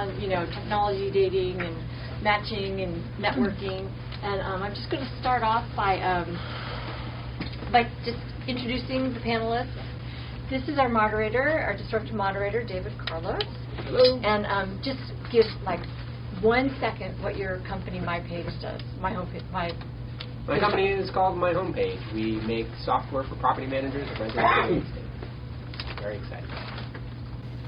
on, technology, dating, and matching, and networking. And I'm just going to start off by just introducing the panelists. This is our moderator, our Disruptive moderator, David Carlos. Hello. And just give 1 second what your company, My Page, does. My company is called My Homepage. We make software for property managers of residential real estate. Very exciting.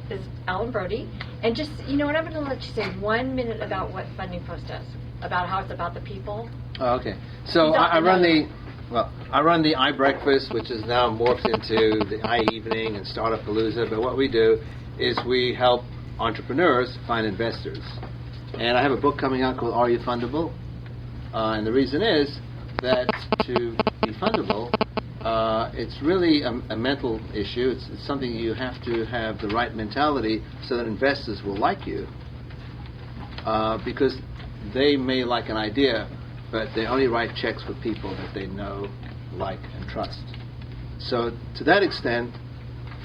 This is Alan Brody. And just, I'm going to let you say 1 minute about what Funding Post does, about how it's about the people. Oh, okay. So I run the iBreakfast, which is now morphed into the iEvening and Startup Palooza. But what we do is we help entrepreneurs find investors. And I have a book coming out called Are You Fundable? And the reason is that to be fundable, it's really a mental issue. It's something you have to have the right mentality so that investors will like you. Because they may like an idea, but they only write checks for people that they know, like, and trust. So to that extent,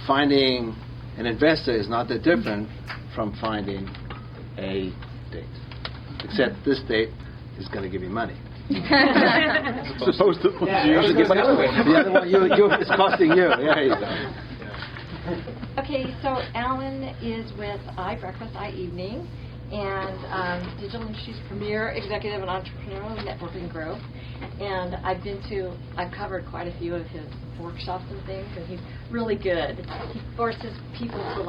finding an investor is not that different from finding a date. Except this date is going to give you money. Supposed to. Yeah, the other one, it's costing you. Yeah, you go. Okay, so Alan is with iBreakfast, iEvening, and digital industry's premier executive and entrepreneurial networking growth. And I've covered quite a few of his workshops and things, and he's really good. He forces people to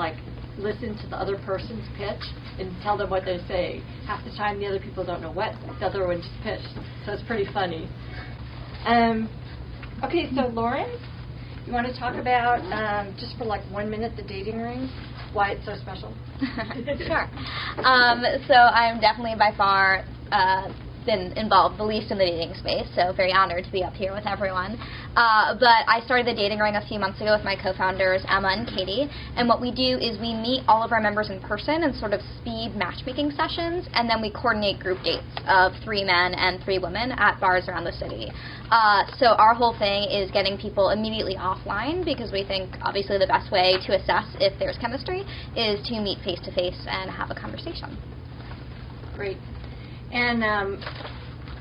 listen to the other person's pitch and tell them what they say. Half the time the other people don't know what the other one just pitched, so it's pretty funny. Okay, so Lauren, you want to talk about, just for 1 minute, the dating ring, why it's so special? Sure. So I'm definitely by far been involved the least in the dating space, so very honored to be up here with everyone. But I started the dating ring a few months ago with my co-founders Emma and Katie, and what we do is we meet all of our members in person in sort of speed matchmaking sessions, and then we coordinate group dates of 3 men and 3 women at bars around the city. So our whole thing is getting people immediately offline, because we think obviously the best way to assess if there's chemistry is to meet face-to-face and have a conversation. Great. And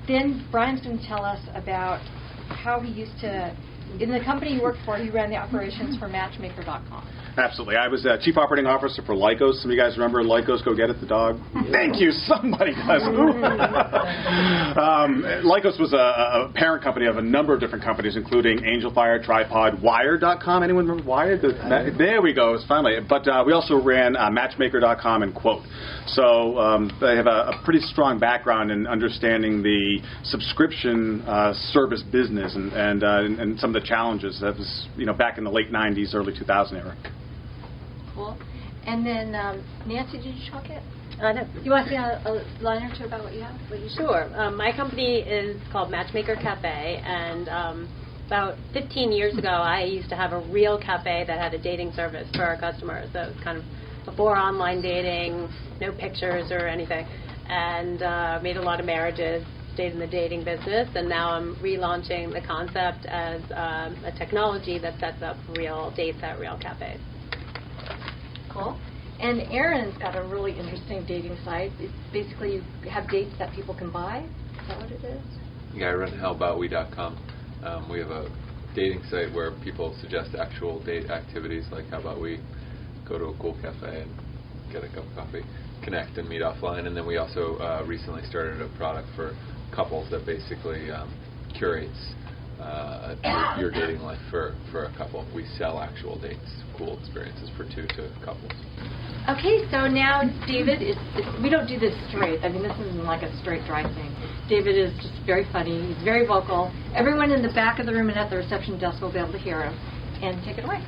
then Brian's going to tell us about how he used to, in the company he worked for, he ran the operations for Matchmaker.com. Absolutely. I was Chief Operating Officer for Lycos. Some of you guys remember Lycos, Go Get It, the dog? Thank you. Somebody does. Lycos was a parent company of a number of different companies, including Angel Fire, Tripod, Wired.com. Anyone remember Wired? There we go. It's finally. But we also ran Matchmaker.com and Quote. So I have a pretty strong background in understanding the subscription service business and some of the challenges that was back in the late 90s, early 2000 era. Cool. And then, Nancy, did you talk it? No. You want to say a line or two about what you have? Sure. My company is called Matchmaker Café, and about 15 years ago, I used to have a real cafe that had a dating service for our customers. So it was kind of before online dating, no pictures or anything, and made a lot of marriages, stayed in the dating business, and now I'm relaunching the concept as a technology that sets up real dates at real cafes. Cool. And Aaron's got a really interesting dating site. It's basically you have dates that people can buy. Is that what it is? Yeah, I run howaboutwe.com. We have a dating site where people suggest actual date activities, like how about we go to a cool cafe and get a cup of coffee, connect and meet offline. And then we also recently started a product for couples that basically curates your dating life for a couple. We sell actual dates, cool experiences for 2 to couples. Okay, so now David we don't do this straight. I mean, this isn't like a straight dry thing. David is just very funny. He's very vocal. Everyone in the back of the room and at the reception desk will be able to hear him. And take it away.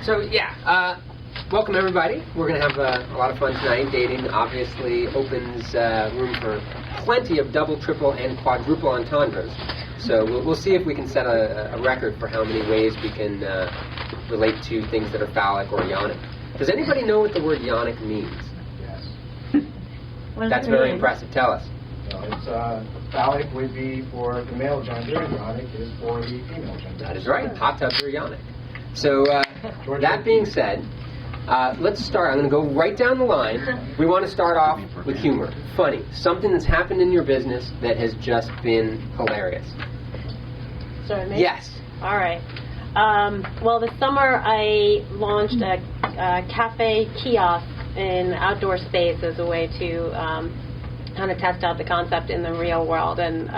So, welcome everybody. We're going to have a lot of fun tonight. Dating obviously opens room for plenty of double, triple, and quadruple entendres. So we'll see if we can set a record for how many ways we can relate to things that are phallic or yonic. Does anybody know what the word yonic means? Yes. That's very impressive. Tell us. It's phallic would be for the male gender, and yonic is for the female gender. That is right. Hot tubs are yonic. So that being said, let's start. I'm going to go right down the line. We want to start off with humor, funny, something that's happened in your business that has just been hilarious. Sorry, me? Yes. All right. Well, this summer I launched a cafe kiosk in outdoor space as a way to kind of test out the concept in the real world. And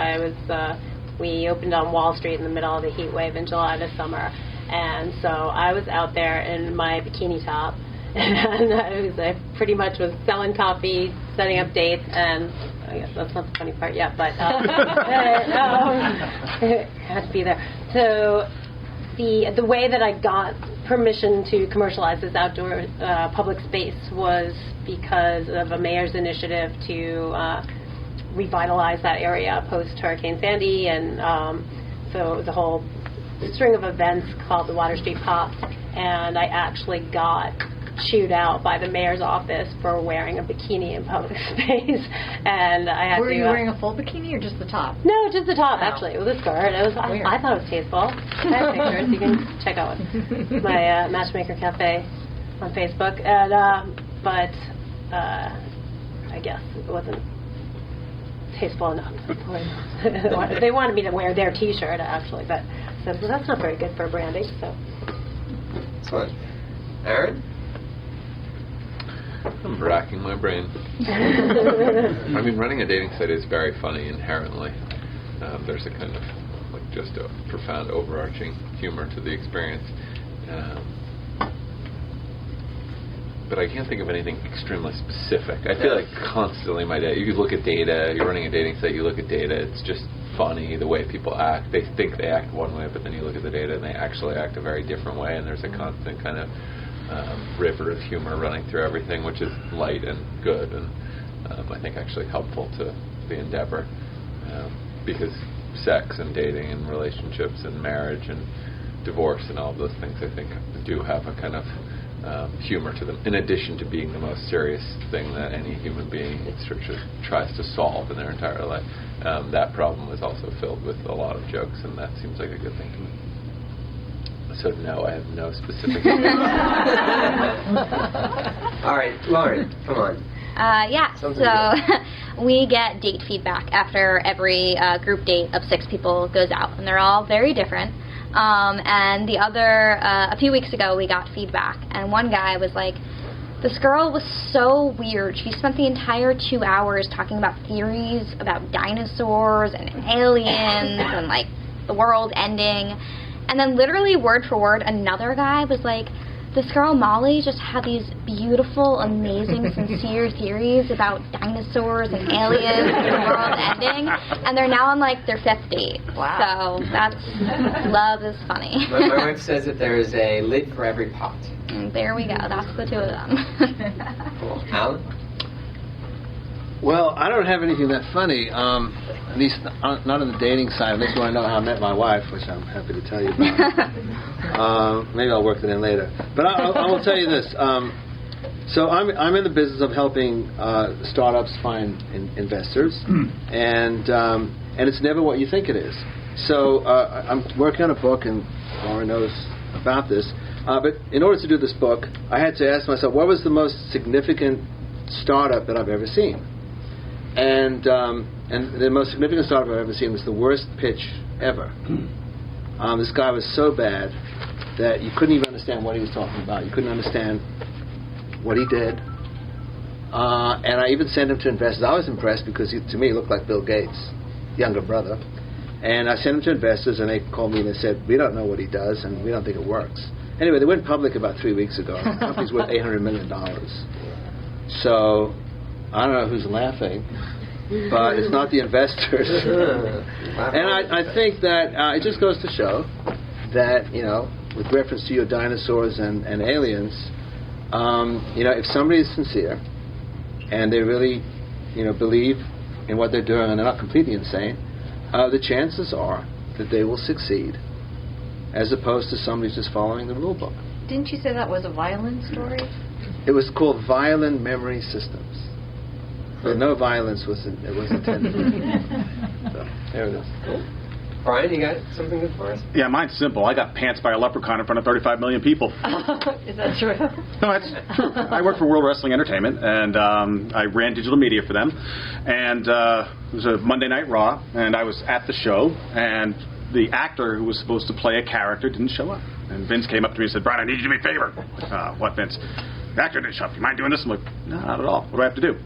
we opened on Wall Street in the middle of the heat wave in July this summer. And so I was out there in my bikini top, and I pretty much was selling coffee, setting up dates, and I guess that's not the funny part yet, but had to be there. So the way that I got permission to commercialize this outdoor public space was because of a mayor's initiative to revitalize that area post Hurricane Sandy, and so it was a whole string of events called the Water Street Pops, and I actually got chewed out by the mayor's office for wearing a bikini in public space, and I had Were to... you wearing a full bikini or just the top? No, just the top, Oh. actually. It was a skirt. I thought it was tasteful. I have pictures. You can check out my Matchmaker Café on Facebook. And, but I guess it wasn't tasteful enough. They wanted me to wear their T-shirt, actually, but so that's not very good for branding. So. Excellent. Aaron? I'm racking my brain. I mean, running a dating site is very funny inherently. There's a kind of like just a profound overarching humor to the experience. But I can't think of anything extremely specific. I feel like constantly my day, you look at data, you're running a dating site, you look at data, it's just funny the way people act. They think they act one way, but then you look at the data and they actually act a very different way, and there's a constant kind of river of humor running through everything, which is light and good, and I think actually helpful to the endeavor, because sex and dating and relationships and marriage and divorce and all of those things, I think, do have a kind of humor to them, in addition to being the most serious thing that any human being tries to solve in their entire life. That problem is also filled with a lot of jokes, and that seems like a good thing to me. So no, I have no specific All right, Lauren, come on. Yeah, so we get date feedback after every group date of 6 people goes out, and they're all very different. And a few weeks ago, we got feedback, and one guy was like, this girl was so weird. She spent the entire 2 hours talking about theories about dinosaurs and aliens and, like, the world ending. And then literally word for word, another guy was like, this girl Molly just had these beautiful, amazing, sincere theories about dinosaurs and aliens and the world ending, and they're now on like their 5th date. Wow. So that's love is funny. My wife says that there is a lid for every pot. And there we go. That's the 2 of them. Cool. Alan? Well, I don't have anything that funny, at least not on the dating side, unless you want to know how I met my wife, which I'm happy to tell you about. Maybe I'll work it in later. But I will tell you this. So I'm in the business of helping startups find investors, and it's never what you think it is. So I'm working on a book, and Lauren knows about this. But in order to do this book, I had to ask myself, what was the most significant startup that I've ever seen? And the most significant startup I've ever seen was the worst pitch ever. This guy was so bad that you couldn't even understand what he was talking about. You couldn't understand what he did. And I even sent him to investors. I was impressed because to me he looked like Bill Gates' younger brother. And I sent him to investors, and they called me and they said, we don't know what he does, and we don't think it works. Anyway, they went public about 3 weeks ago. The company's worth $800 million. So I don't know who's laughing, but it's not the investors. And I think that it just goes to show that, with reference to your dinosaurs and aliens, if somebody is sincere and they really, believe in what they're doing and they're not completely insane, the chances are that they will succeed, as opposed to somebody just following the rule book. Didn't you say that was a violin story? It was called Violin Memory Systems. But no violence was intended. So, there it is. Brian, you got something good for us? Yeah, mine's simple. I got pants by a leprechaun in front of 35 million people. Is that true? No, that's true. I work for World Wrestling Entertainment, and I ran digital media for them. And it was a Monday Night Raw, and I was at the show, and the actor who was supposed to play a character didn't show up. And Vince came up to me and said, "Brian, I need you to do me a favor." What, Vince? The actor didn't show up. You mind doing this? I'm like, "No, not at all. What do I have to do?"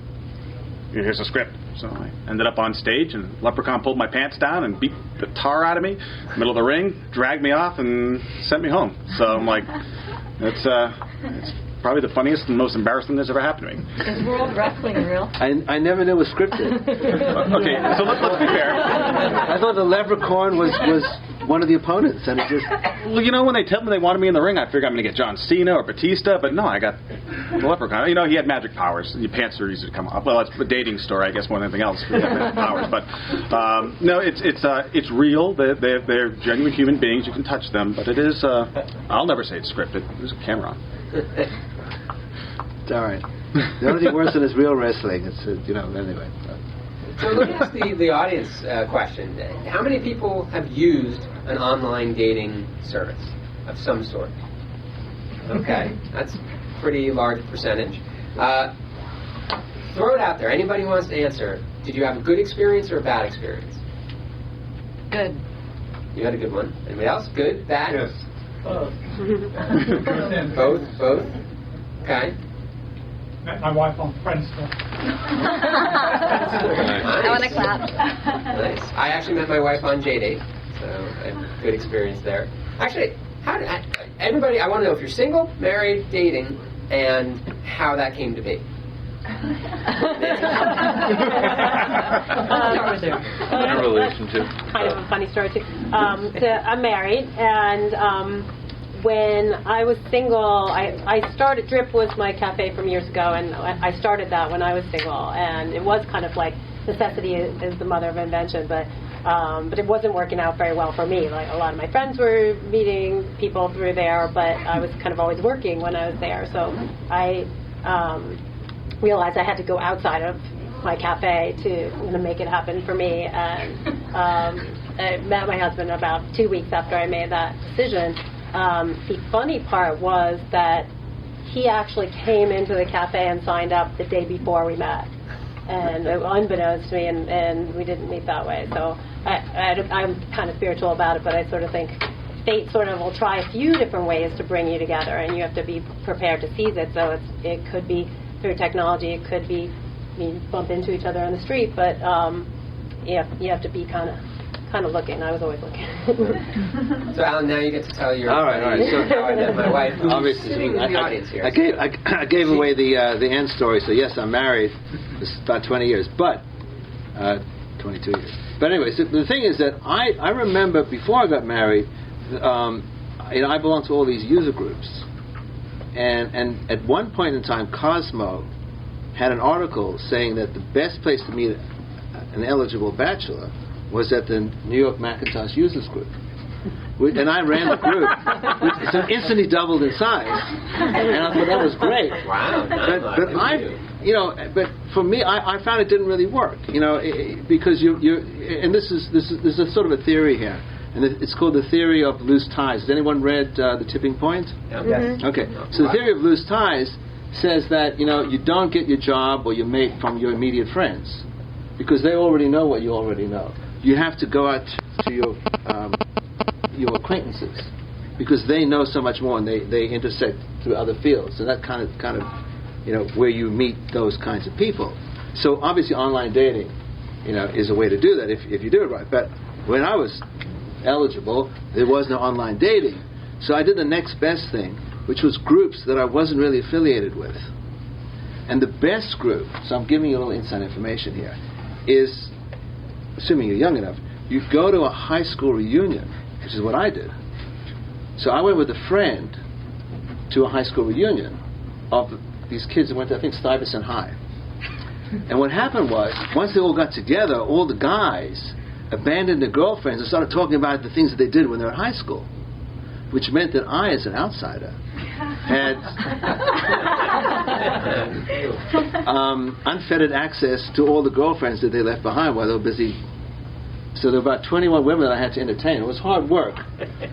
"Here's a script." So I ended up on stage, and Leprechaun pulled my pants down and beat the tar out of me, middle of the ring, dragged me off, and sent me home. So I'm like, it's probably the funniest and most embarrassing thing that's ever happened to me. Is World Wrestling real? I never knew it was scripted. Okay, so let's be fair. I thought the leprechaun was one of the opponents, and it just... Well, you know, when they tell me they wanted me in the ring, I figured I'm going to get John Cena or Batista, but no, I got the Leprechaun. You know, he had magic powers. Your pants are easy to come off. Well, it's a dating story, I guess, more than anything else. He had magic powers, but no, it's real. They're genuine human beings. You can touch them, but it is. I'll never say it's scripted. There's a camera on. It's all right. The only thing worse than is real wrestling. It's anyway. So let me ask the audience question. How many people have used an online dating service of some sort? Okay, that's a pretty large percentage. Throw it out there. Anybody who wants to answer. Did you have a good experience or a bad experience? Good. You had a good one. Anybody else? Good? Bad? Yes. Both? Okay. Met my wife on Friendster. I want to clap. Nice. I actually met my wife on JDate, so I had a good experience there. Actually, everybody, I want to know if you're single, married, dating, and how that came to be. In a relationship. Kind of a funny story too. So I'm married, and when I was single, I started, Drip was my cafe from years ago, and I started that when I was single, and it was kind of like necessity is the mother of invention, but it wasn't working out very well for me. Like, a lot of my friends were meeting people through there, but I was kind of always working when I was there, so I realized I had to go outside of my cafe to make it happen for me, and I met my husband about 2 weeks after I made that decision. The funny part was that he actually came into the cafe and signed up the day before we met, and unbeknownst to me, and we didn't meet that way. So I'm kind of spiritual about it, but I sort of think fate sort of will try a few different ways to bring you together, and you have to be prepared to seize it. So it could be through technology, it could be you bump into each other on the street, but you have to be kind of looking. I was always looking. So, Alan, now you get to tell your All right. So how I met my wife, who's obviously, sitting in the audience here. I gave away the end story. So yes, I'm married. This is about 20 years, but 22 years. But anyway, so the thing is that I remember before I got married, I belonged to all these user groups, and at one point in time, Cosmo had an article saying that the best place to meet an eligible bachelor was at the New York Macintosh Users Group. And I ran the group. So instantly doubled in size. And I thought that was great. Wow. But for me, I found it didn't really work. Because and this is a sort of a theory here. And it's called the theory of loose ties. Has anyone read The Tipping Point? Yeah. Yes. Okay. So the theory of loose ties says that, you don't get your job or your mate from your immediate friends, because they already know what you already know. You have to go out to your acquaintances, because they know so much more, and they intersect through other fields. And that kind of where you meet those kinds of people. So obviously online dating, is a way to do that if you do it right. But when I was eligible, there was no online dating. So I did the next best thing, which was groups that I wasn't really affiliated with. And the best group, so I'm giving you a little inside information here, is, assuming you're young enough, you go to a high school reunion, which is what I did. So I went with a friend to a high school reunion of these kids that went to, I think, Stuyvesant High. And what happened was, once they all got together, all the guys abandoned their girlfriends and started talking about the things that they did when they were in high school, which meant that I, as an outsider, had unfettered access to all the girlfriends that they left behind while they were busy So there were about 21 women that I had to entertain. It was hard work,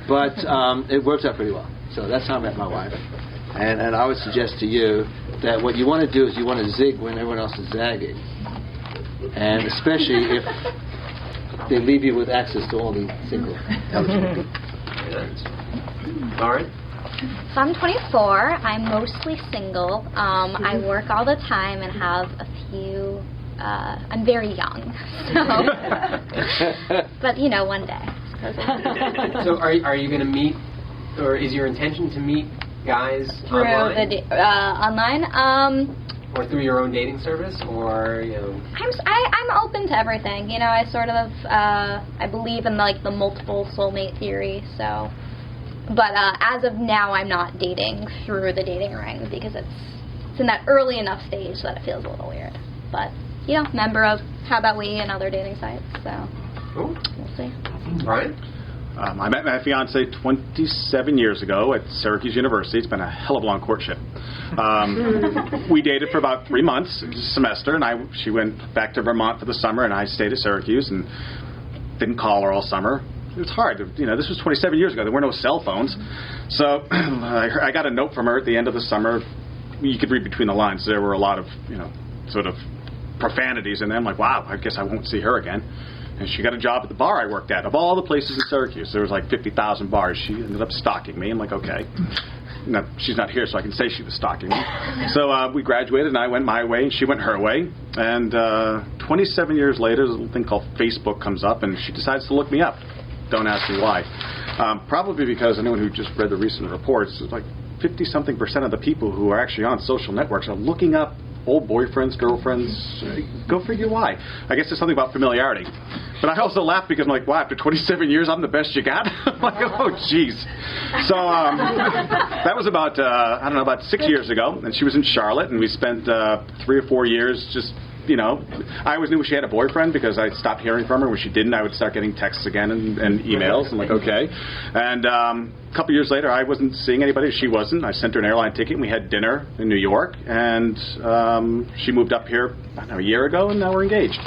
but it worked out pretty well. So that's how I met my wife. And I would suggest to you that what you want to do is you want to zig when everyone else is zagging. And especially if they leave you with access to all the single eligible. Lauren? So I'm 24. I'm mostly single. I work all the time and have a few. I'm very young, so. But one day. So are you going to meet, or is your intention to meet guys through online? Online? Or through your own dating service, or I'm open to everything. I sort of I believe in the multiple soulmate theory. So, but as of now, I'm not dating through the dating ring because it's in that early enough stage that it feels a little weird. But member of How About We and other dating sites. So cool. We'll see. Brian? I met my fiance 27 years ago at Syracuse University. It's been a hell of a long courtship. We dated for about 3 months, a semester, and she went back to Vermont for the summer, and I stayed at Syracuse and didn't call her all summer. It was hard. This was 27 years ago. There were no cell phones. So I got a note from her at the end of the summer. You could read between the lines. There were a lot of, sort of profanities in there. I'm like, wow, I guess I won't see her again. And she got a job at the bar I worked at. Of all the places in Syracuse, there was like 50,000 bars. She ended up stalking me. I'm like, okay. No, she's not here, so I can say she was stalking me. So we graduated, and I went my way, and she went her way. And 27 years later, there's a little thing called Facebook comes up, and she decides to look me up. Don't ask me why. Probably because anyone who just read the recent reports, it's like 50-something% of the people who are actually on social networks are looking up old boyfriends, girlfriends. Go figure why. I guess there's something about familiarity. But I also laugh because I'm like, wow, after 27 years, I'm the best you got? I'm like, oh, jeez. So that was about 6 years ago, and she was in Charlotte, and we spent 3 or 4 years just, I always knew she had a boyfriend because I stopped hearing from her. When she didn't, I would start getting texts again and emails. I'm like, okay. And a couple years later, I wasn't seeing anybody. She wasn't. I sent her an airline ticket, and we had dinner in New York. And she moved up here, a year ago, and now we're engaged.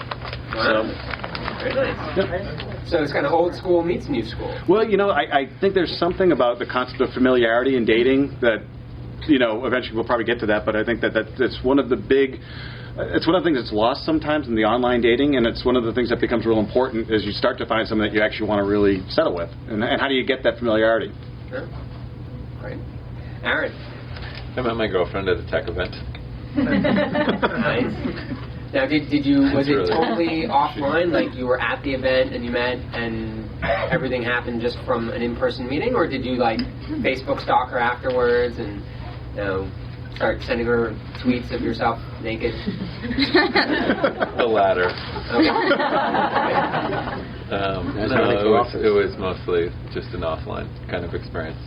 Wow. So, very nice. Yep. So it's kind of old school meets new school. Well, I think there's something about the concept of familiarity in dating that, eventually we'll probably get to that, but I think that's one of the big... It's one of the things that's lost sometimes in the online dating, and it's one of the things that becomes real important as you start to find someone that you actually want to really settle with. And how do you get that familiarity? Sure. Great. Aaron? I met my girlfriend at a tech event. Nice. Now, was it really totally offline, like you were at the event and you met and everything happened just from an in-person meeting, or did you, Facebook stalk her afterwards and, start sending her tweets of yourself naked? The latter. Okay. It was mostly just an offline kind of experience.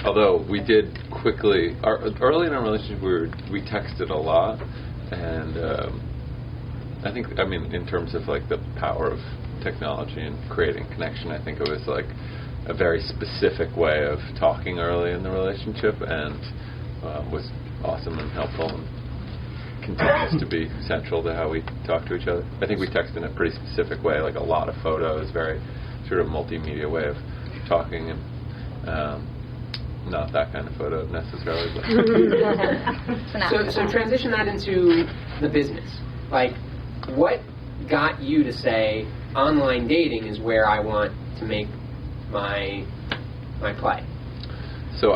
Although we did quickly, early in our relationship, we texted a lot, and I think, in terms of the power of technology and creating connection, I think it was a very specific way of talking early in the relationship, and was awesome and helpful and continues to be central to how we talk to each other. I think we text in a pretty specific way, a lot of photos, very sort of multimedia way of talking, and not that kind of photo necessarily. But So transition that into the business. What got you to say online dating is where I want to make my play? So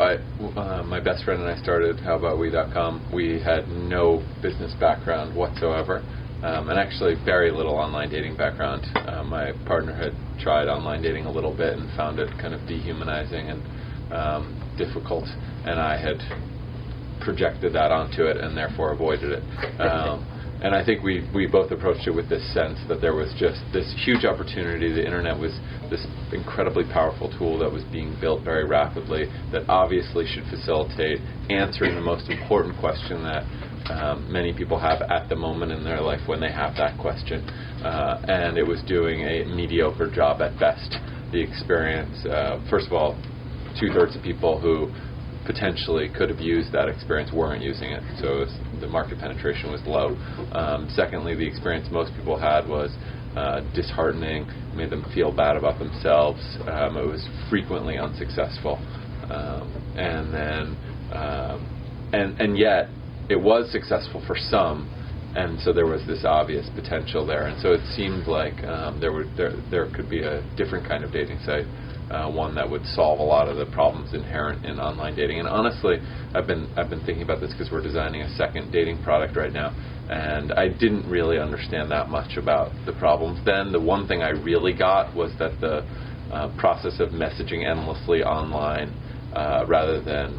my best friend and I started HowAboutWe.com. We had no business background whatsoever, and actually very little online dating background. My partner had tried online dating a little bit and found it kind of dehumanizing and difficult, and I had projected that onto it and therefore avoided it. And I think we both approached it with this sense that there was just this huge opportunity. The internet was this incredibly powerful tool that was being built very rapidly that obviously should facilitate answering the most important question that many people have at the moment in their life when they have that question. And it was doing a mediocre job at best. The experience, first of all, 2/3 of people who potentially could have used that experience weren't using it, so the market penetration was low. Secondly, the experience most people had was disheartening, made them feel bad about themselves. It was frequently unsuccessful, and yet it was successful for some, and so there was this obvious potential there. And so it seemed like there could be a different kind of dating site, one that would solve a lot of the problems inherent in online dating. And honestly, I've been thinking about this because we're designing a second dating product right now, and I didn't really understand that much about the problems then. The one thing I really got was that the process of messaging endlessly online rather than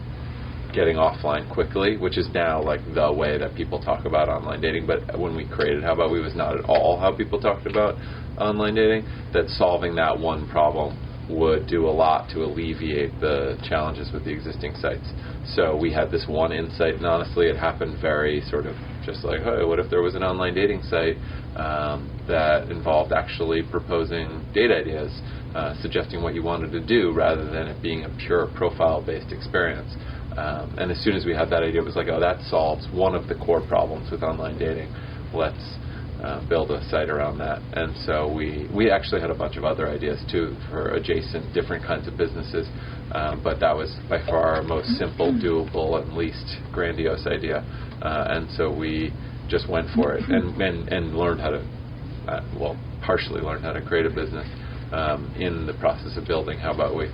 getting offline quickly, which is now like the way that people talk about online dating, but when we created How About We was not at all how people talked about online dating, that solving that one problem would do a lot to alleviate the challenges with the existing sites. So we had this one insight, and honestly it happened very sort of just like, hey, what if there was an online dating site that involved actually proposing date ideas, suggesting what you wanted to do rather than it being a pure profile-based experience. And as soon as we had that idea, it was like, oh, that solves one of the core problems with online dating. Let's build a site around that. And so we actually had a bunch of other ideas too for adjacent different kinds of businesses, but that was by far our most simple, doable, and least grandiose idea. And so we just went for it and learned how to, partially learned how to create a business in the process of building How About We.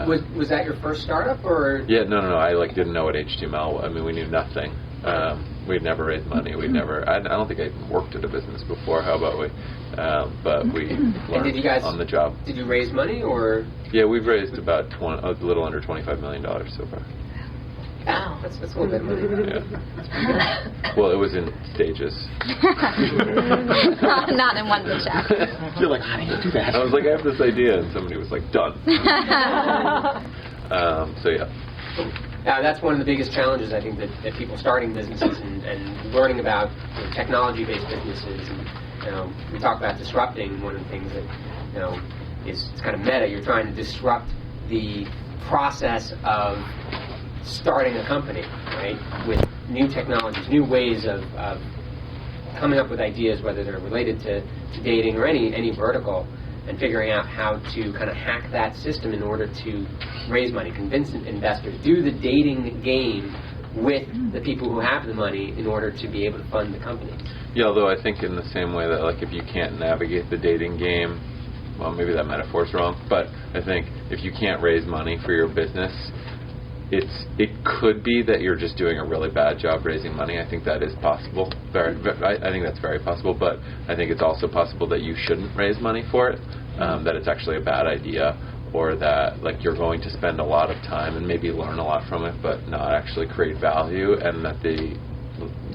Was that your first startup, or? Yeah, no. I didn't know what HTML was. I mean, we knew nothing. We'd never raised money. I don't think I even worked at a business before. How about we? But we learned on the job. Did you raise money, or? Yeah, we've raised about a little under $25 million so far. Wow, that's a little bit of money. Yeah. Well, it was in stages. Not in one big shot. You're like, how do you do that? I was like, I have this idea, and somebody was like, done. So yeah. That's one of the biggest challenges, I think, that people starting businesses and learning about technology-based businesses. And, we talk about disrupting. One of the things that is kind of meta. You're trying to disrupt the process of starting a company, right? With new technologies, new ways of coming up with ideas, whether they're related to dating or any vertical, and figuring out how to kind of hack that system in order to raise money, convince investors, do the dating game with the people who have the money in order to be able to fund the company. Yeah, although I think in the same way that if you can't navigate the dating game, well, maybe that metaphor's wrong, but I think if you can't raise money for your business, it could be that you're just doing a really bad job raising money. I think that is possible. I think that's very possible, but I think it's also possible that you shouldn't raise money for it, that it's actually a bad idea, or that you're going to spend a lot of time and maybe learn a lot from it, but not actually create value, and that the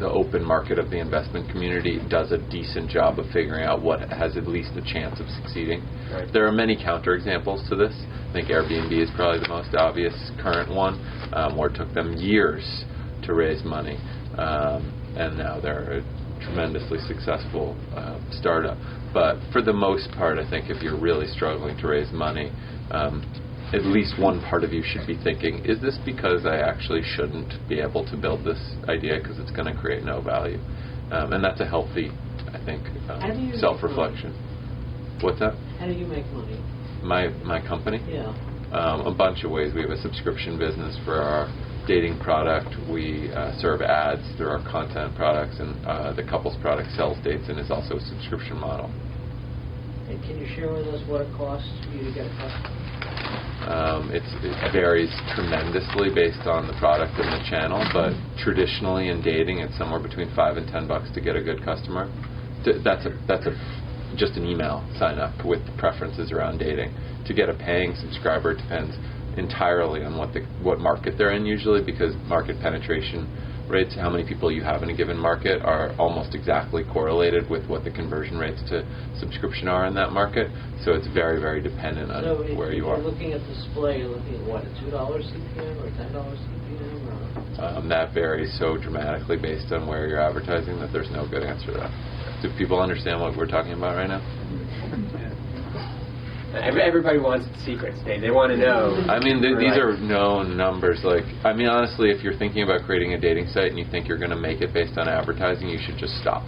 open market of the investment community does a decent job of figuring out what has at least a chance of succeeding. Right. There are many counterexamples to this. I think Airbnb is probably the most obvious current one, where it took them years to raise money, and now they're a tremendously successful startup. But for the most part, I think if you're really struggling to raise money, at least one part of you should be thinking, is this because I actually shouldn't be able to build this idea because it's going to create no value? And that's a healthy, I think, self-reflection. What's that? How do you make money? My company? Yeah. A bunch of ways. We have a subscription business for our dating product. We serve ads through our content products, and the couples product sells dates and is also a subscription model. And can you share with us what it costs for you to get a customer? It varies tremendously based on the product and the channel, but traditionally in dating, it's somewhere between $5 and $10 to get a good customer. That's just an email sign up with preferences around dating. To get a paying subscriber depends entirely on what market they're in usually, because market penetration rates, how many people you have in a given market, are almost exactly correlated with what the conversion rates to subscription are in that market. So it's very, very dependent on where you are. So looking at display, you're looking at what, a $2 CPM or $10 CPM? Or? That varies so dramatically based on where you're advertising that there's no good answer to that. Do people understand what we're talking about right now? Everybody wants the secrets. They want to know. I mean, these are known numbers. Honestly, if you're thinking about creating a dating site and you think you're going to make it based on advertising, you should just stop.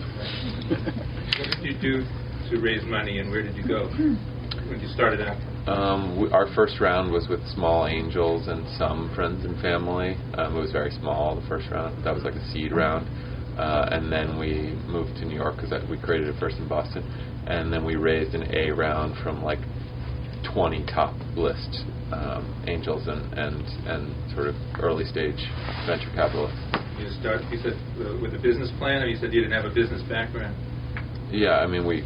What do you do to raise money, and where did you go when you started out? Our first round was with small angels and some friends and family. It was very small, the first round. That was like a seed round. And then we moved to New York because we created it first in Boston. And then we raised an A round from like 20 top list angels and sort of early stage venture capitalists. You said with a business plan, or you said you didn't have a business background? Yeah, I mean, we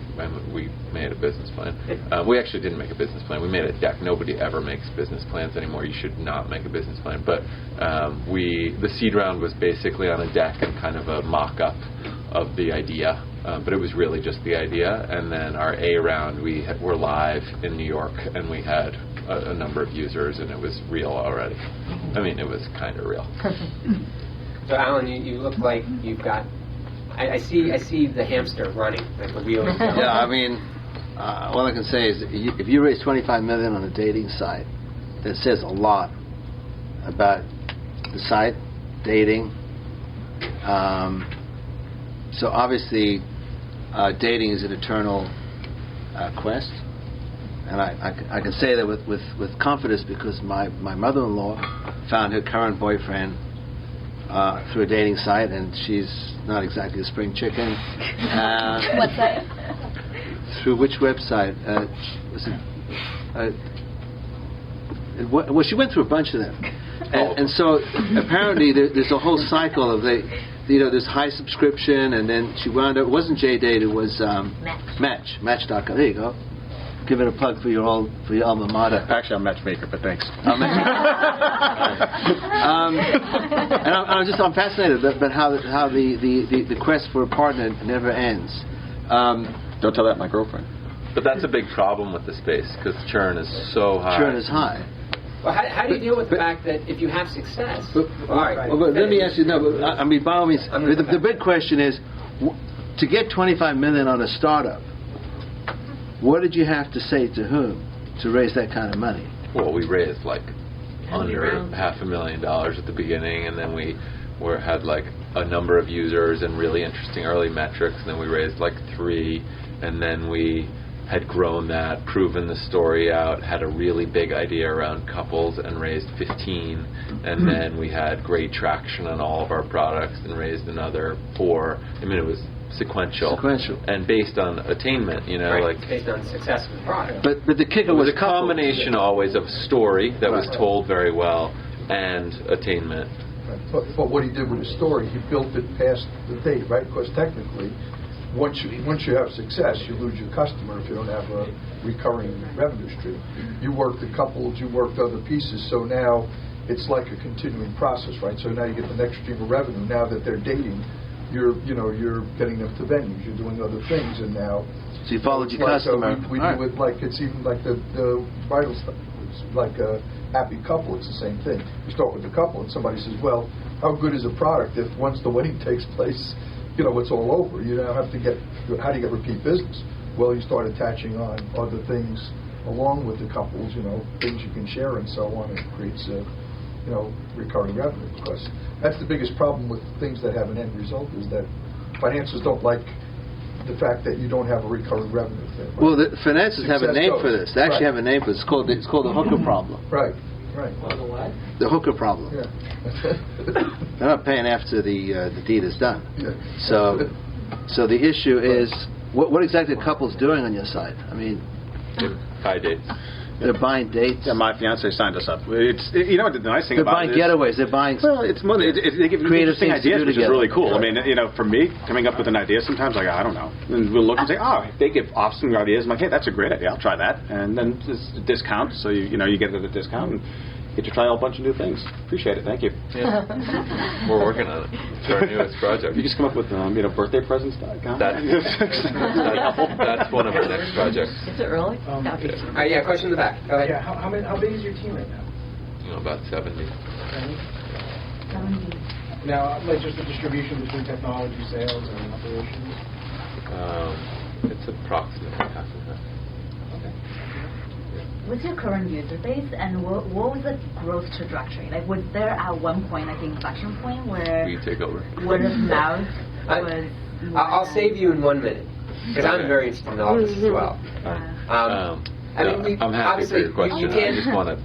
made a business plan. We actually didn't make a business plan. We made a deck. Nobody ever makes business plans anymore. You should not make a business plan. But the seed round was basically on a deck and kind of a mock-up of the idea. But it was really just the idea. And then our A round, we were live in New York, and we had a number of users, and it was real already. I mean, it was kind of real. So, Alan, you look like you've got... I see the hamster running, like the wheels. Yeah, I mean, all I can say is if you raise $25 million on a dating site, that says a lot about the site, dating. So obviously, dating is an eternal quest, and I can say that with confidence because my mother-in-law found her current boyfriend through a dating site, and she's not exactly a spring chicken. What site? Through which website? Well, she went through a bunch of them, and so apparently there's a whole cycle of there's high subscription, and then she wound up. It wasn't JDate, it was Match.com. There you go. Give it a plug for your alma mater. Actually, I'm Matchmaker, but thanks. And I'm fascinated about how the quest for a partner never ends. Don't tell that my girlfriend. But that's a big problem with the space because churn is so high. Churn is high. Well, how do you deal with the fact that if you have success? But let me ask you. No, but I mean, by all means, the big question is to get $25 million on a startup. What did you have to say to whom to raise that kind of money? Well, we raised like under $500,000 at the beginning, and then we had like a number of users and really interesting early metrics, and then we raised like 3, and then we had grown that, proven the story out, had a really big idea around couples and raised 15, and then we had great traction on all of our products and raised another 4. I mean, it was sequential and based on attainment, right. Like based on success of the product. But the kicker was a combination always of story that was told very well and attainment. Right. But what he did with his story, he built it past the date, right? Because technically, once you have success, you lose your customer if you don't have a recurring revenue stream. You worked the couples, you worked other pieces, so now it's like a continuing process, right? So now you get the next stream of revenue. Now that they're dating, you're getting them to venues, you're doing other things, and now so you followed your customer. We do it like it's even like the vital stuff. It's like a happy couple. It's the same thing. You start with the couple, and somebody says, "Well, how good is a product if once the wedding takes place, it's all over? You now have to get. How do you get repeat business? Well, you start attaching on other things along with the couples. Things you can share and so on. It creates recurring revenue, because that's the biggest problem with things that have an end result is that financiers don't like the fact that you don't have a recurring revenue thing. Right? Well, the financiers have a name for this. They actually have a name for this. It's called the hooker problem. Right. Well, the what? The hooker problem. Yeah. They're not paying after the deed is done. Yeah. So the issue is what exactly are couples doing on your site? I mean, buy dates. They're buying dates. Yeah, my fiance signed us up. It's the nice thing about it is... They're buying getaways. They're buying... Well, it's more... They give creative interesting ideas, which is really cool. Right. I mean, for me, coming up with an idea sometimes, I don't know. And we'll look and say, they give awesome ideas. I'm like, hey, that's a great idea. I'll try that. And then it's a discount, so you get it at a discount and get to try a whole bunch of new things. Appreciate it. Thank you. Yeah. We're working on it. It's our newest project. You just come up with birthday presents. That's one of our next projects. Is it really? Yeah, question in the back. Go ahead. Yeah, how big is your team right now? About 70. 70? Now, like just the distribution between technology, sales, and operations? It's approximately half and half. Okay. What's your current user base, and what was the growth trajectory? Like, was there at one point, like, the inflection point where we take over? Word of mouth was... I'll save you in 1 minute. because I'm very interested in all this as well. I mean, I'm happy for your question. You can, I just want to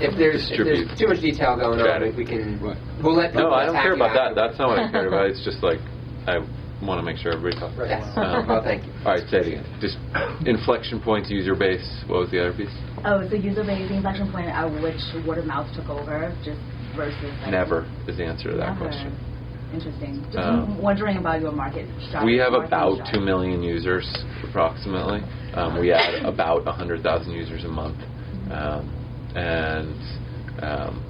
if there's too much detail going on, we can. We'll let people. No, I don't care about that. afterwards. That's not what I cared about. It's just like I want to make sure everybody talks. Yes. Well, thank you. All right, say it again. Just inflection points, user base. What was the other piece? Oh, so user base inflection point at which word of mouth took over, just versus. Never is the answer to that question. Interesting. Just wondering about your market strategy. We have about 2 million users, approximately. We add about 100,000 users a month.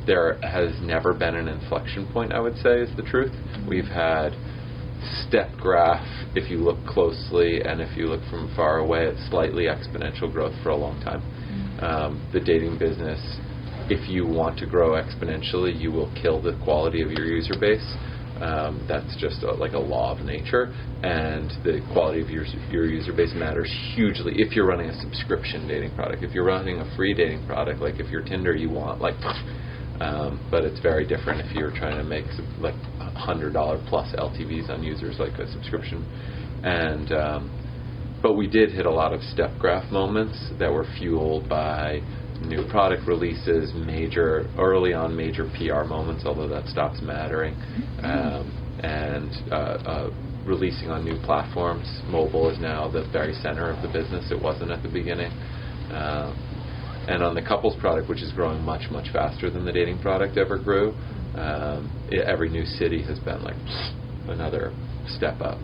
There has never been an inflection point, I would say, is the truth. We've had step graph, if you look closely, and if you look from far away, it's slightly exponential growth for a long time. The dating business, if you want to grow exponentially, you will kill the quality of your user base. That's just like a law of nature, and the quality of your user base matters hugely if you're running a subscription dating product. If you're running a free dating product, like if you're Tinder, you want like, but it's very different if you're trying to make like $100 plus LTVs on users, like a subscription. And but we did hit a lot of step graph moments that were fueled by new product releases, early on major PR moments, although that stops mattering, and releasing on new platforms. Mobile is now the very center of the business. It wasn't at the beginning. And on the couples product, which is growing much, much faster than the dating product ever grew, every new city has been like another step up.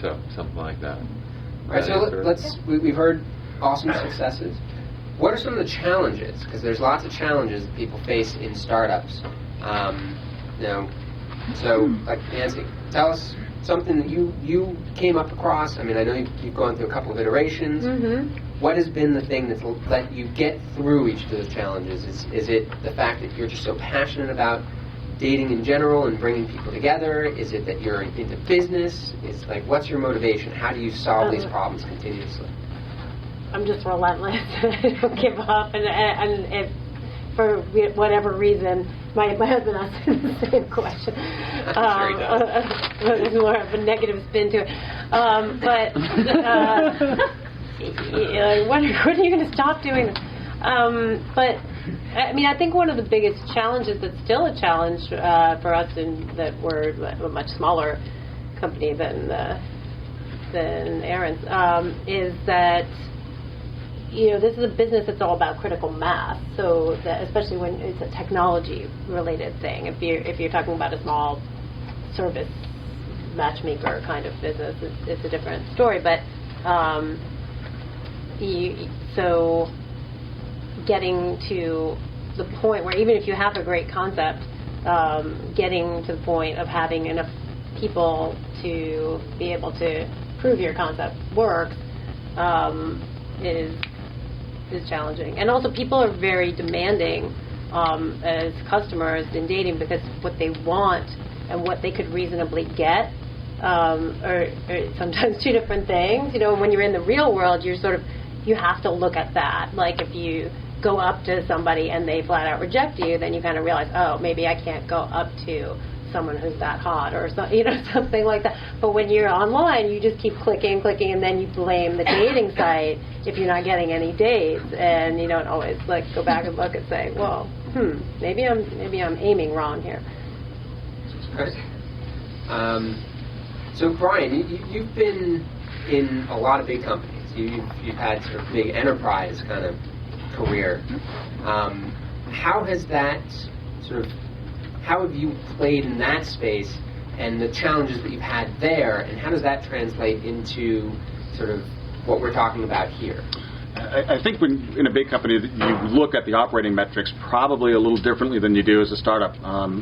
So something like that. All right, so we've heard awesome successes. What are some of the challenges? Because there's lots of challenges that people face in startups. So like Nancy, tell us something that you came up across. I mean, I know you've gone through a couple of iterations. Mm-hmm. What has been the thing that's let you get through each of those challenges? Is it the fact that you're just so passionate about dating in general and bringing people together? Is it that you're into business? It's like, what's your motivation? How do you solve these problems continuously? I'm just relentless. I don't give up, and if for whatever reason, my husband asked the same question. Sure he does. There's more of a negative spin to it. When are you going to stop doing this? But I mean, I think one of the biggest challenges that's still a challenge for us, in that we're a much smaller company than Aaron's, is that this is a business that's all about critical mass. So that, especially when it's a technology-related thing, if you're talking about a small service matchmaker kind of business, it's a different story. But so getting to the point where even if you have a great concept, getting to the point of having enough people to be able to prove your concept works is challenging. And also people are very demanding as customers in dating, because what they want and what they could reasonably get are sometimes two different things. When you're in the real world, you have to look at that. Like if you go up to somebody and they flat out reject you, then you kind of realize, oh, maybe I can't go up to someone who's that hot, or something like that. But when you're online, you just keep clicking, and then you blame the dating site if you're not getting any dates, and you don't always go back and look and say, well, maybe I'm aiming wrong here. Right. So Brian, you've been in a lot of big companies. You've had sort of big enterprise kind of career. How have you played in that space, and the challenges that you've had there, and how does that translate into sort of what we're talking about here? I think when in a big company, you look at the operating metrics probably a little differently than you do as a startup.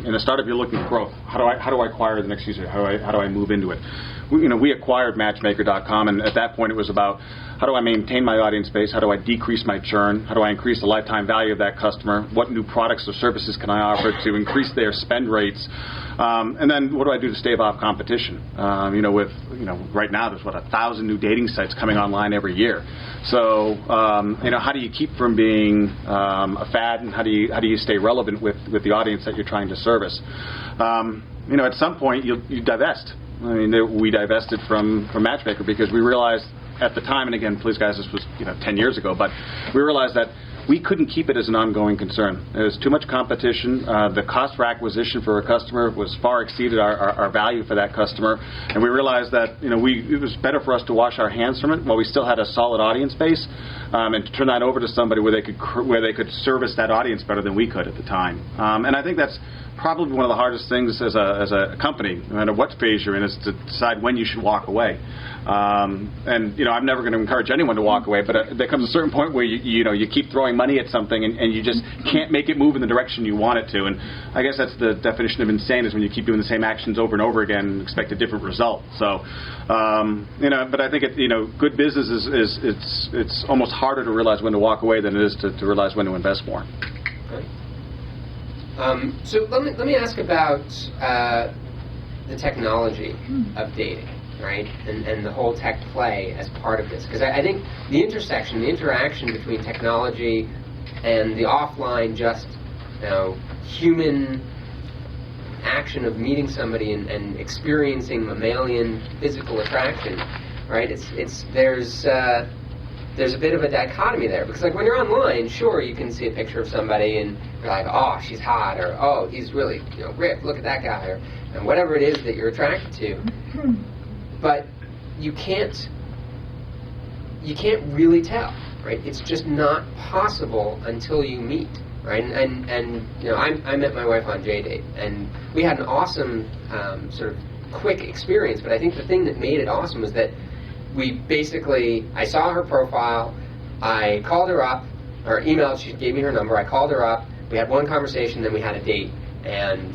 In a startup, you're looking for growth. How do I acquire the next user? How do I move into it? We acquired Matchmaker.com, and at that point it was about how do I maintain my audience base? How do I decrease my churn? How do I increase the lifetime value of that customer? What new products or services can I offer to increase their spend rates? And then what do I do to stave off competition? Right now there's 1,000 new dating sites coming online every year. So how do you keep from being a fad, and how do you stay relevant with the audience that you're trying to service? At some point you divest. I mean, we divested from Matchmaker because we realized at the time, and again, please guys, this was 10 years ago, but we realized that we couldn't keep it as an ongoing concern. There was too much competition. The cost for acquisition for a customer was far exceeded our value for that customer, and we realized that it was better for us to wash our hands from it while we still had a solid audience base, and to turn that over to somebody where they could service that audience better than we could at the time. And I think that's probably one of the hardest things as a company, no matter what phase you're in, is to decide when you should walk away. And I'm never going to encourage anyone to walk away, but there comes a certain point where you keep throwing money at something and you just can't make it move in the direction you want it to. And I guess that's the definition of insane, is when you keep doing the same actions over and over again and expect a different result. So, but I think good business is it's almost harder to realize when to walk away than it is to realize when to invest more. Okay. So let me ask about the technology of dating, right, and the whole tech play as part of this, because I think the interaction between technology and the offline, just human action of meeting somebody and experiencing mammalian physical attraction, right? There's a bit of a dichotomy there, because when you're online, sure, you can see a picture of somebody and you're like, oh, she's hot, or oh, he's really ripped, look at that guy, or and whatever it is that you're attracted to. But you can't really tell, right? It's just not possible until you meet, right? And I met my wife on JDate, and we had an awesome sort of quick experience. But I think the thing that made it awesome was that I saw her profile, I called her up, or emailed, she gave me her number, I called her up, we had one conversation, then we had a date, and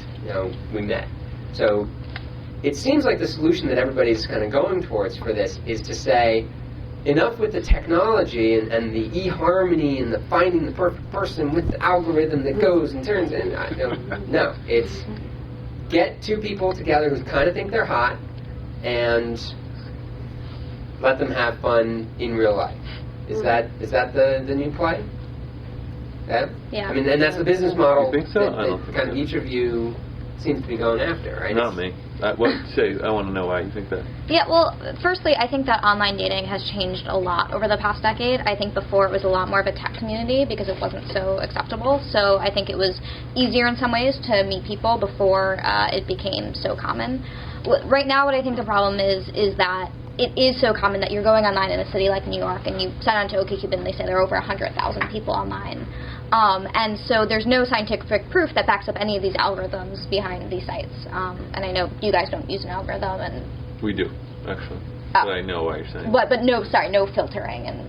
we met. So it seems like the solution that everybody's kind of going towards for this is to say, enough with the technology and the eHarmony and the finding the perfect person with the algorithm that goes and turns in. No, it's get two people together who kind of think they're hot and let them have fun in real life. Is that the new play? Yeah. I mean, and that's the business model You think so? that kind of each of you seems to be going after, right? Not me. I want to know why you think that. Yeah, well, firstly, I think that online dating has changed a lot over the past decade. I think before it was a lot more of a tech community because it wasn't so acceptable. So I think it was easier in some ways to meet people before it became so common. Right now, what I think the problem is that it is so common that you're going online in a city like New York and you sign on to OkCupid and they say there are over 100,000 people online. And so there's no scientific proof that backs up any of these algorithms behind these sites. And I know you guys don't use an algorithm. And we do, actually. But I know what you're saying. But no filtering and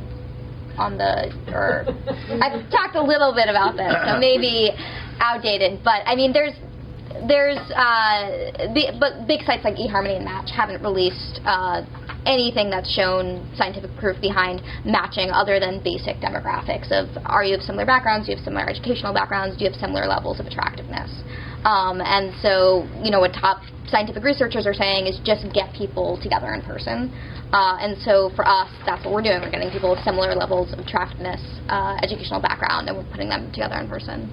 I've talked a little bit about this, so maybe outdated. But I mean, but big sites like eHarmony and Match haven't released anything that's shown scientific proof behind matching other than basic demographics of are you of similar backgrounds, do you have similar educational backgrounds, do you have similar levels of attractiveness. And so, what top scientific researchers are saying is just get people together in person. And so for us, that's what we're doing. We're getting people with similar levels of attractiveness, educational background, and we're putting them together in person.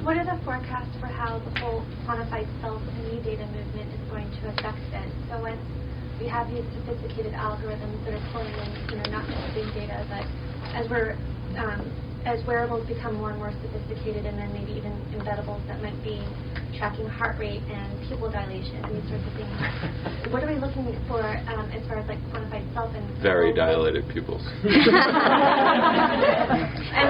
What are the forecasts for how the whole quantified self and new data movement is going to affect it? So once we have these sophisticated algorithms that are pulling in, not just big data, but as wearables become more and more sophisticated, and then maybe even embeddables that might be tracking heart rate and pupil dilation and these sorts of things. What are we looking for as far as quantified self and very dilated pupils? And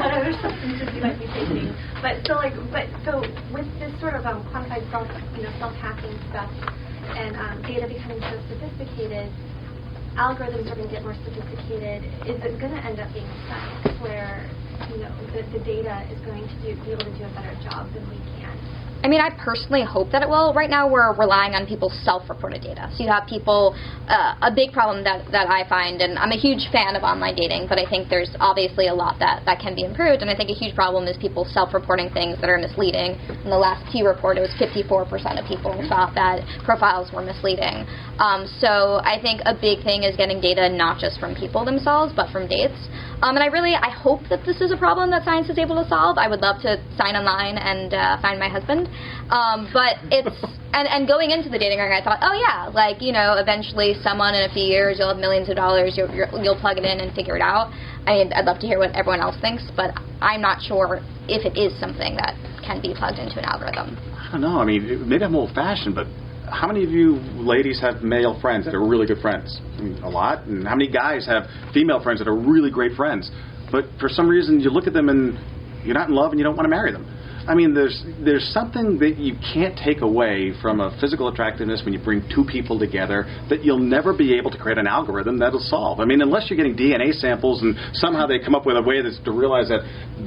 what other substances you might be taking? But so with this sort of quantified self, self-hacking stuff and data becoming so sophisticated, algorithms are going to get more sophisticated. Is it going to end up being science where the data is going to be able to do a better job than we can? I mean, I personally hope that it will. Right now, we're relying on people's self-reported data. So you have people, a big problem that I find, and I'm a huge fan of online dating, but I think there's obviously a lot that can be improved, and I think a huge problem is people self-reporting things that are misleading. In the last T report, it was 54% of people thought that profiles were misleading. So I think a big thing is getting data not just from people themselves, but from dates. And I hope that this is a problem that science is able to solve. I would love to sign online and find my husband. But it's, and going into the dating ring, I thought, oh yeah, like, you know, eventually someone in a few years, you'll have millions of dollars, you'll plug it in and figure it out. I'd love to hear what everyone else thinks, but I'm not sure if it is something that can be plugged into an algorithm. I don't know. I mean, maybe I'm old-fashioned, but how many of you ladies have male friends that are really good friends? I mean, a lot. And how many guys have female friends that are really great friends? But for some reason, you look at them and you're not in love and you don't want to marry them. I mean, there's something that you can't take away from a physical attractiveness when you bring two people together that you'll never be able to create an algorithm that'll solve. I mean, unless you're getting DNA samples and somehow they come up with a way that's to realize that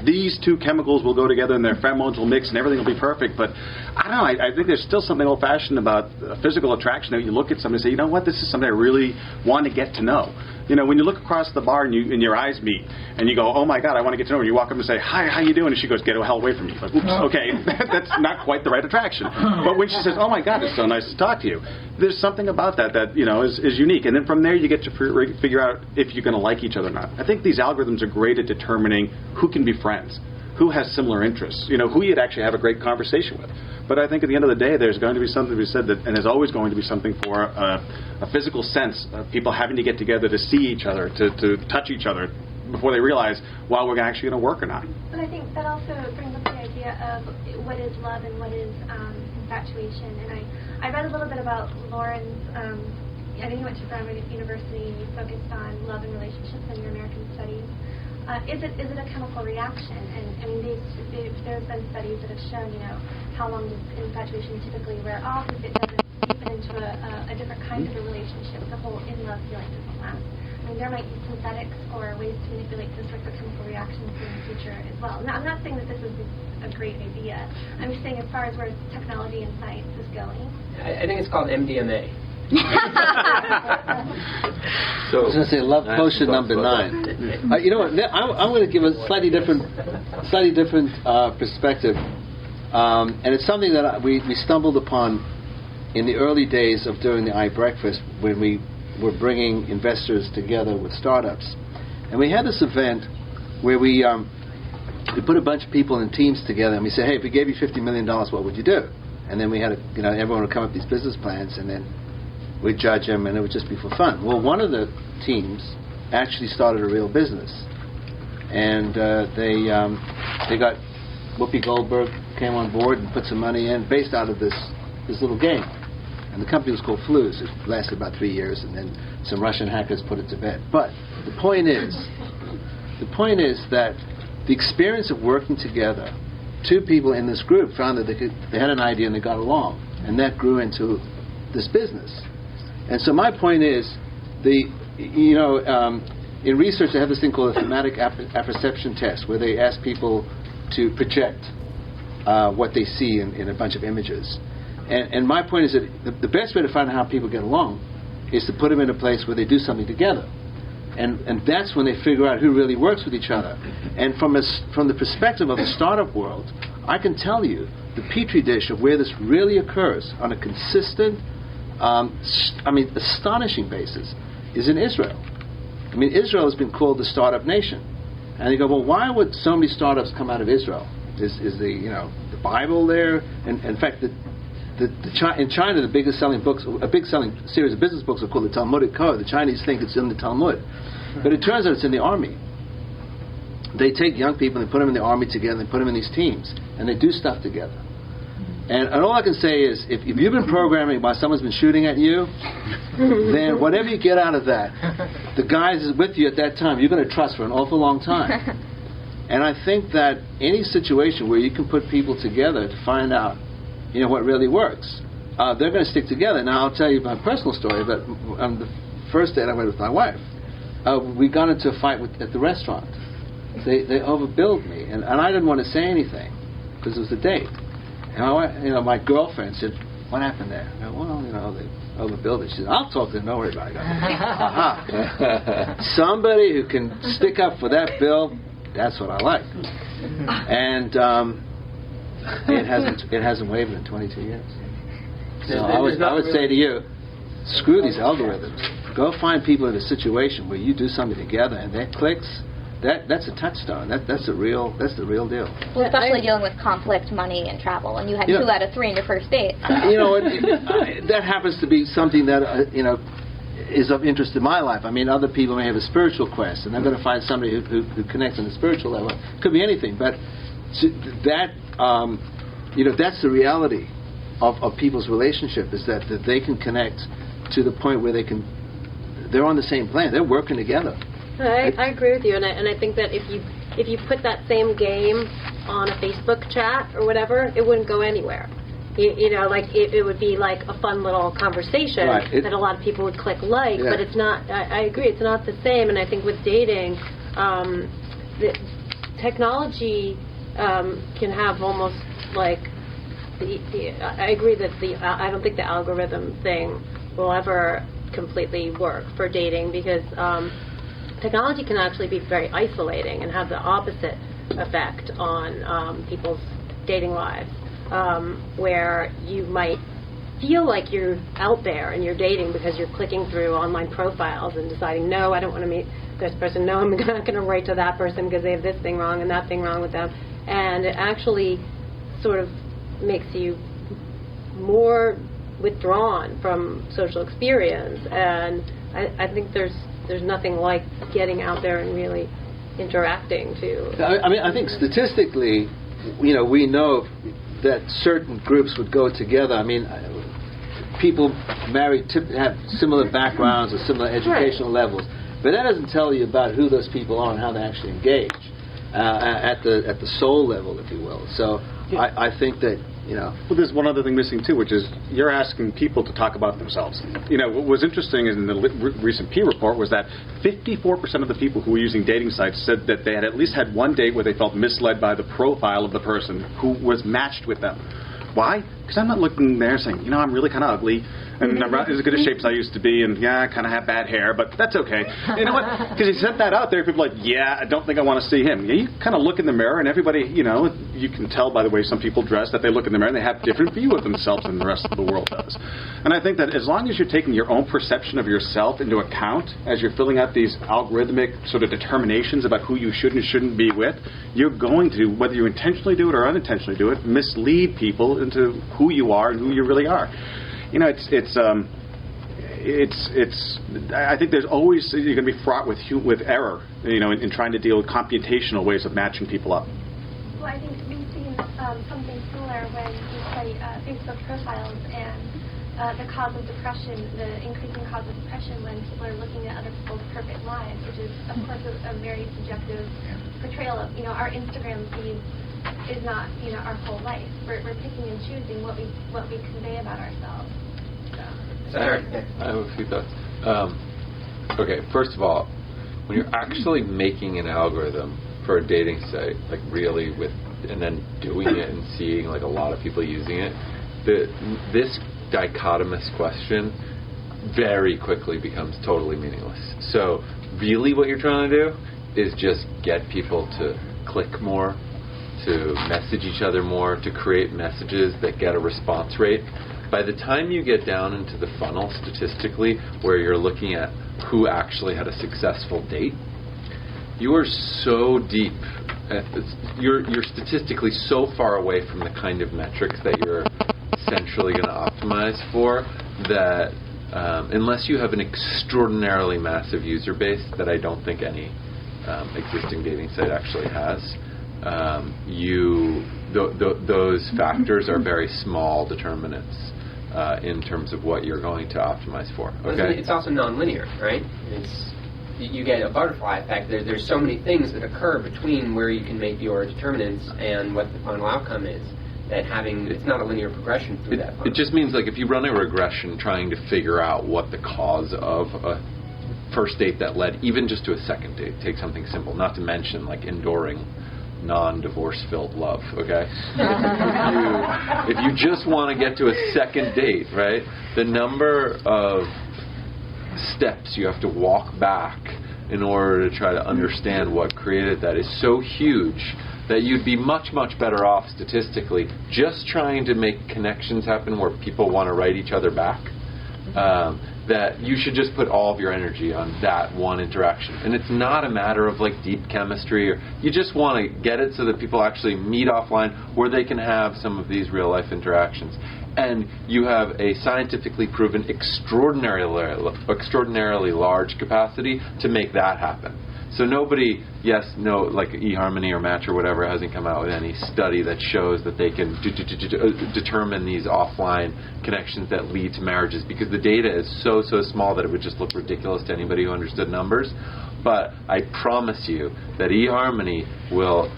these two chemicals will go together and their pheromones will mix and everything will be perfect. But I don't know. I think there's still something old-fashioned about physical attraction that you look at somebody and say, you know what, this is something I really want to get to know. You know, when you look across the bar and your eyes meet, and you go, oh my God, I want to get to know her. You walk up and say, hi, how you doing? And she goes, get the hell away from me. Like, oops, okay, that's not quite the right attraction. But when she says, oh my God, it's so nice to talk to you, there's something about that you know is unique. And then from there you get to figure out if you're going to like each other or not. I think these algorithms are great at determining who can be friends, who has similar interests, you know, who you'd actually have a great conversation with. But I think at the end of the day, there's going to be something to be said that, and there's always going to be something for a physical sense of people having to get together to see each other, to touch each other before they realize, well, we're actually going to work or not. But I think that also brings up the idea of what is love and what is infatuation. And I read a little bit about Lauren's, I think he went to Brown University and he focused on love and relationships in your American studies. Is it a chemical reaction? And I mean, there's been studies that have shown, you know, how long does infatuation typically wear off if it doesn't deepen into a different kind of a relationship. The whole in-love feeling doesn't last. I mean, there might be synthetics or ways to manipulate this sort of chemical reactions in the future as well. Now, I'm not saying that this is a great idea. I'm just saying as far as where technology and science is going. I think it's called MDMA. So I was going to say love potion number 9. You know what? I'm going to give a slightly different perspective, and it's something that we stumbled upon in the early days of doing the iBreakfast when we were bringing investors together with startups, and we had this event where we put a bunch of people in teams together, and we said, hey, if we gave you $50 million, what would you do? And then we had everyone would come up with these business plans, and then we'd judge them, and it would just be for fun. Well, one of the teams actually started a real business, and they got Whoopi Goldberg came on board and put some money in based out of this little game, and the company was called Flues. It lasted about 3 years, and then some Russian hackers put it to bed. But the point is that the experience of working together, two people in this group found that they had an idea and they got along, and that grew into this business. And so my point is, in research they have this thing called a thematic apperception test, where they ask people to project what they see in a bunch of images. And my point is that the best way to find out how people get along is to put them in a place where they do something together. And that's when they figure out who really works with each other. And from the perspective of the startup world, I can tell you the petri dish of where this really occurs on a consistent, astonishing basis is in Israel. I mean, Israel has been called the startup nation. And you go, well, why would so many startups come out of Israel? Is the Bible there? And in fact, in China, the biggest selling books, a big selling series of business books are called the Talmudic Code. The Chinese think it's in the Talmud, but it turns out it's in the army. They take young people and they put them in the army together, and they put them in these teams, and they do stuff together. And all I can say is, if you've been programming while someone's been shooting at you, then whatever you get out of that, the guys with you at that time, you're going to trust for an awful long time. And I think that any situation where you can put people together to find out, what really works, they're going to stick together. Now, I'll tell you my personal story, but on the first date I went with my wife, we got into a fight at the restaurant. They overbilled me, and I didn't want to say anything because it was a date. And my girlfriend said, "What happened there?" I go, "Well, they overbilled it." She said, "I'll talk to them. Don't worry about it." Somebody who can stick up for that bill, that's what I like. And it hasn't wavered in 22 years. So I would say to you, screw these algorithms. Go find people in a situation where you do something together and that clicks. that's a touchstone. That's the real deal. Well, especially dealing with conflict, money, and travel, and you had 2 out of 3 in your first date. So. That happens to be something that is of interest in my life. I mean, other people may have a spiritual quest, and they're going to find somebody who connects on the spiritual level. Could be anything, but that's the reality of people's relationship, is that they can connect to the point where they're on the same plan. They're working together. I agree with you, and I think that if you put that same game on a Facebook chat or whatever, it wouldn't go anywhere. It would be like a fun little conversation that a lot of people would click but it's not. I agree, it's not the same. And I think with dating, the technology can have almost like I agree that I don't think the algorithm thing will ever completely work for dating, because technology can actually be very isolating and have the opposite effect on people's dating lives, where you might feel like you're out there and you're dating because you're clicking through online profiles and deciding, no, I don't want to meet this person, no, I'm not going to write to that person because they have this thing wrong and that thing wrong with them. And it actually sort of makes you more withdrawn from social experience. And I think there's nothing like getting out there and really interacting too. I think statistically, we know that certain groups would go together. I mean, people married have similar backgrounds or similar educational levels, but that doesn't tell you about who those people are and how they actually engage at the soul level, if you will. So I think that Well, there's one other thing missing too, which is you're asking people to talk about themselves. What was interesting in the recent P report was that 54% of the people who were using dating sites said that they had at least had one date where they felt misled by the profile of the person who was matched with them. Why? Because I'm not looking there saying, I'm really kind of ugly, and I'm not as good a shape as I used to be, and I kind of have bad hair, but that's okay. You know what? Because you set that out there, people are like, I don't think I want to see him. You kind of look in the mirror, and everybody, you can tell by the way some people dress that they look in the mirror and they have different view of themselves than the rest of the world does. And I think that as long as you're taking your own perception of yourself into account as you're filling out these algorithmic sort of determinations about who you should and shouldn't be with, you're going to, whether you intentionally do it or unintentionally do it, mislead people into who you are and who you really are. I think there's always, you're going to be fraught with error, in trying to deal with computational ways of matching people up. Well, I think we've seen something similar when we study Facebook profiles and the cause of depression, the increasing cause of depression when people are looking at other people's perfect lives, which is, of course, a very subjective portrayal of, our Instagram feed is not, our whole life. We're picking and choosing what we convey about ourselves. So. I have a few thoughts. Okay, first of all, when you're actually making an algorithm for a dating site, like really and then doing it and seeing like a lot of people using it, this dichotomous question very quickly becomes totally meaningless. So really what you're trying to do is just get people to click more, to message each other more, to create messages that get a response rate. By the time you get down into the funnel statistically, where you're looking at who actually had a successful date, you are so deep, you're statistically so far away from the kind of metrics that you're essentially going to optimize for, that unless you have an extraordinarily massive user base that I don't think any existing dating site actually has, those factors are very small determinants in terms of what you're going to optimize for. Okay, it's also nonlinear, right? You get a butterfly effect. There's so many things that occur between where you can make your determinants and what the final outcome is, that it's not a linear progression through that funnel. It just means like if you run a regression trying to figure out what the cause of a first date that led even just to a second date, take something simple, not to mention like enduring non-divorce filled love, okay? If you just want to get to a second date, right, the number of steps you have to walk back in order to try to understand what created that is so huge that you'd be much, much better off statistically just trying to make connections happen where people want to write each other back that you should just put all of your energy on that one interaction. And it's not a matter of like deep chemistry, or you just want to get it so that people actually meet offline where they can have some of these real life interactions. And you have a scientifically proven extraordinarily large capacity to make that happen. So nobody, like eHarmony or Match or whatever hasn't come out with any study that shows that they can determine these offline connections that lead to marriages, because the data is so small that it would just look ridiculous to anybody who understood numbers. But I promise you that eHarmony will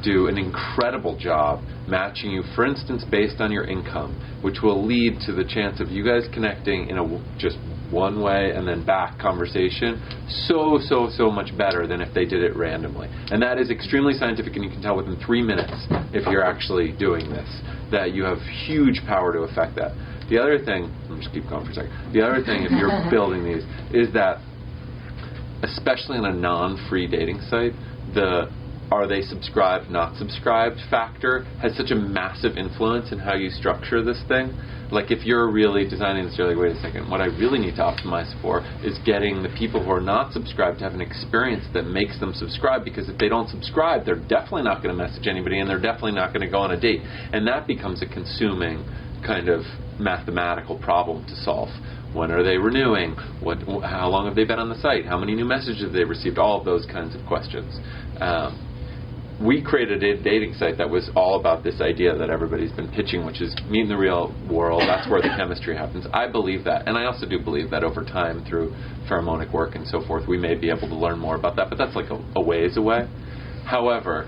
do an incredible job matching you, for instance, based on your income, which will lead to the chance of you guys connecting in a just one way and then back conversation so much better than if they did it randomly. And that is extremely scientific, and you can tell within 3 minutes if you're actually doing this that you have huge power to affect that. The other thing, let me just keep going for a second. The other thing, if you're building these, is that especially on a non-free dating site, the are they subscribed, not subscribed factor has such a massive influence in how you structure this thing. Like if you're really designing this, you're like, wait a second, what I really need to optimize for is getting the people who are not subscribed to have an experience that makes them subscribe, because if they don't subscribe, they're definitely not going to message anybody, and they're definitely not going to go on a date. And that becomes a consuming kind of mathematical problem to solve. When are they renewing? How long have they been on the site? How many new messages have they received? All of those kinds of questions. We created a dating site that was all about this idea that everybody's been pitching, which is meet in the real world. That's where the chemistry happens. I believe that. And I also do believe that over time, through pheromonic work and so forth, we may be able to learn more about that. But that's like a ways away. However,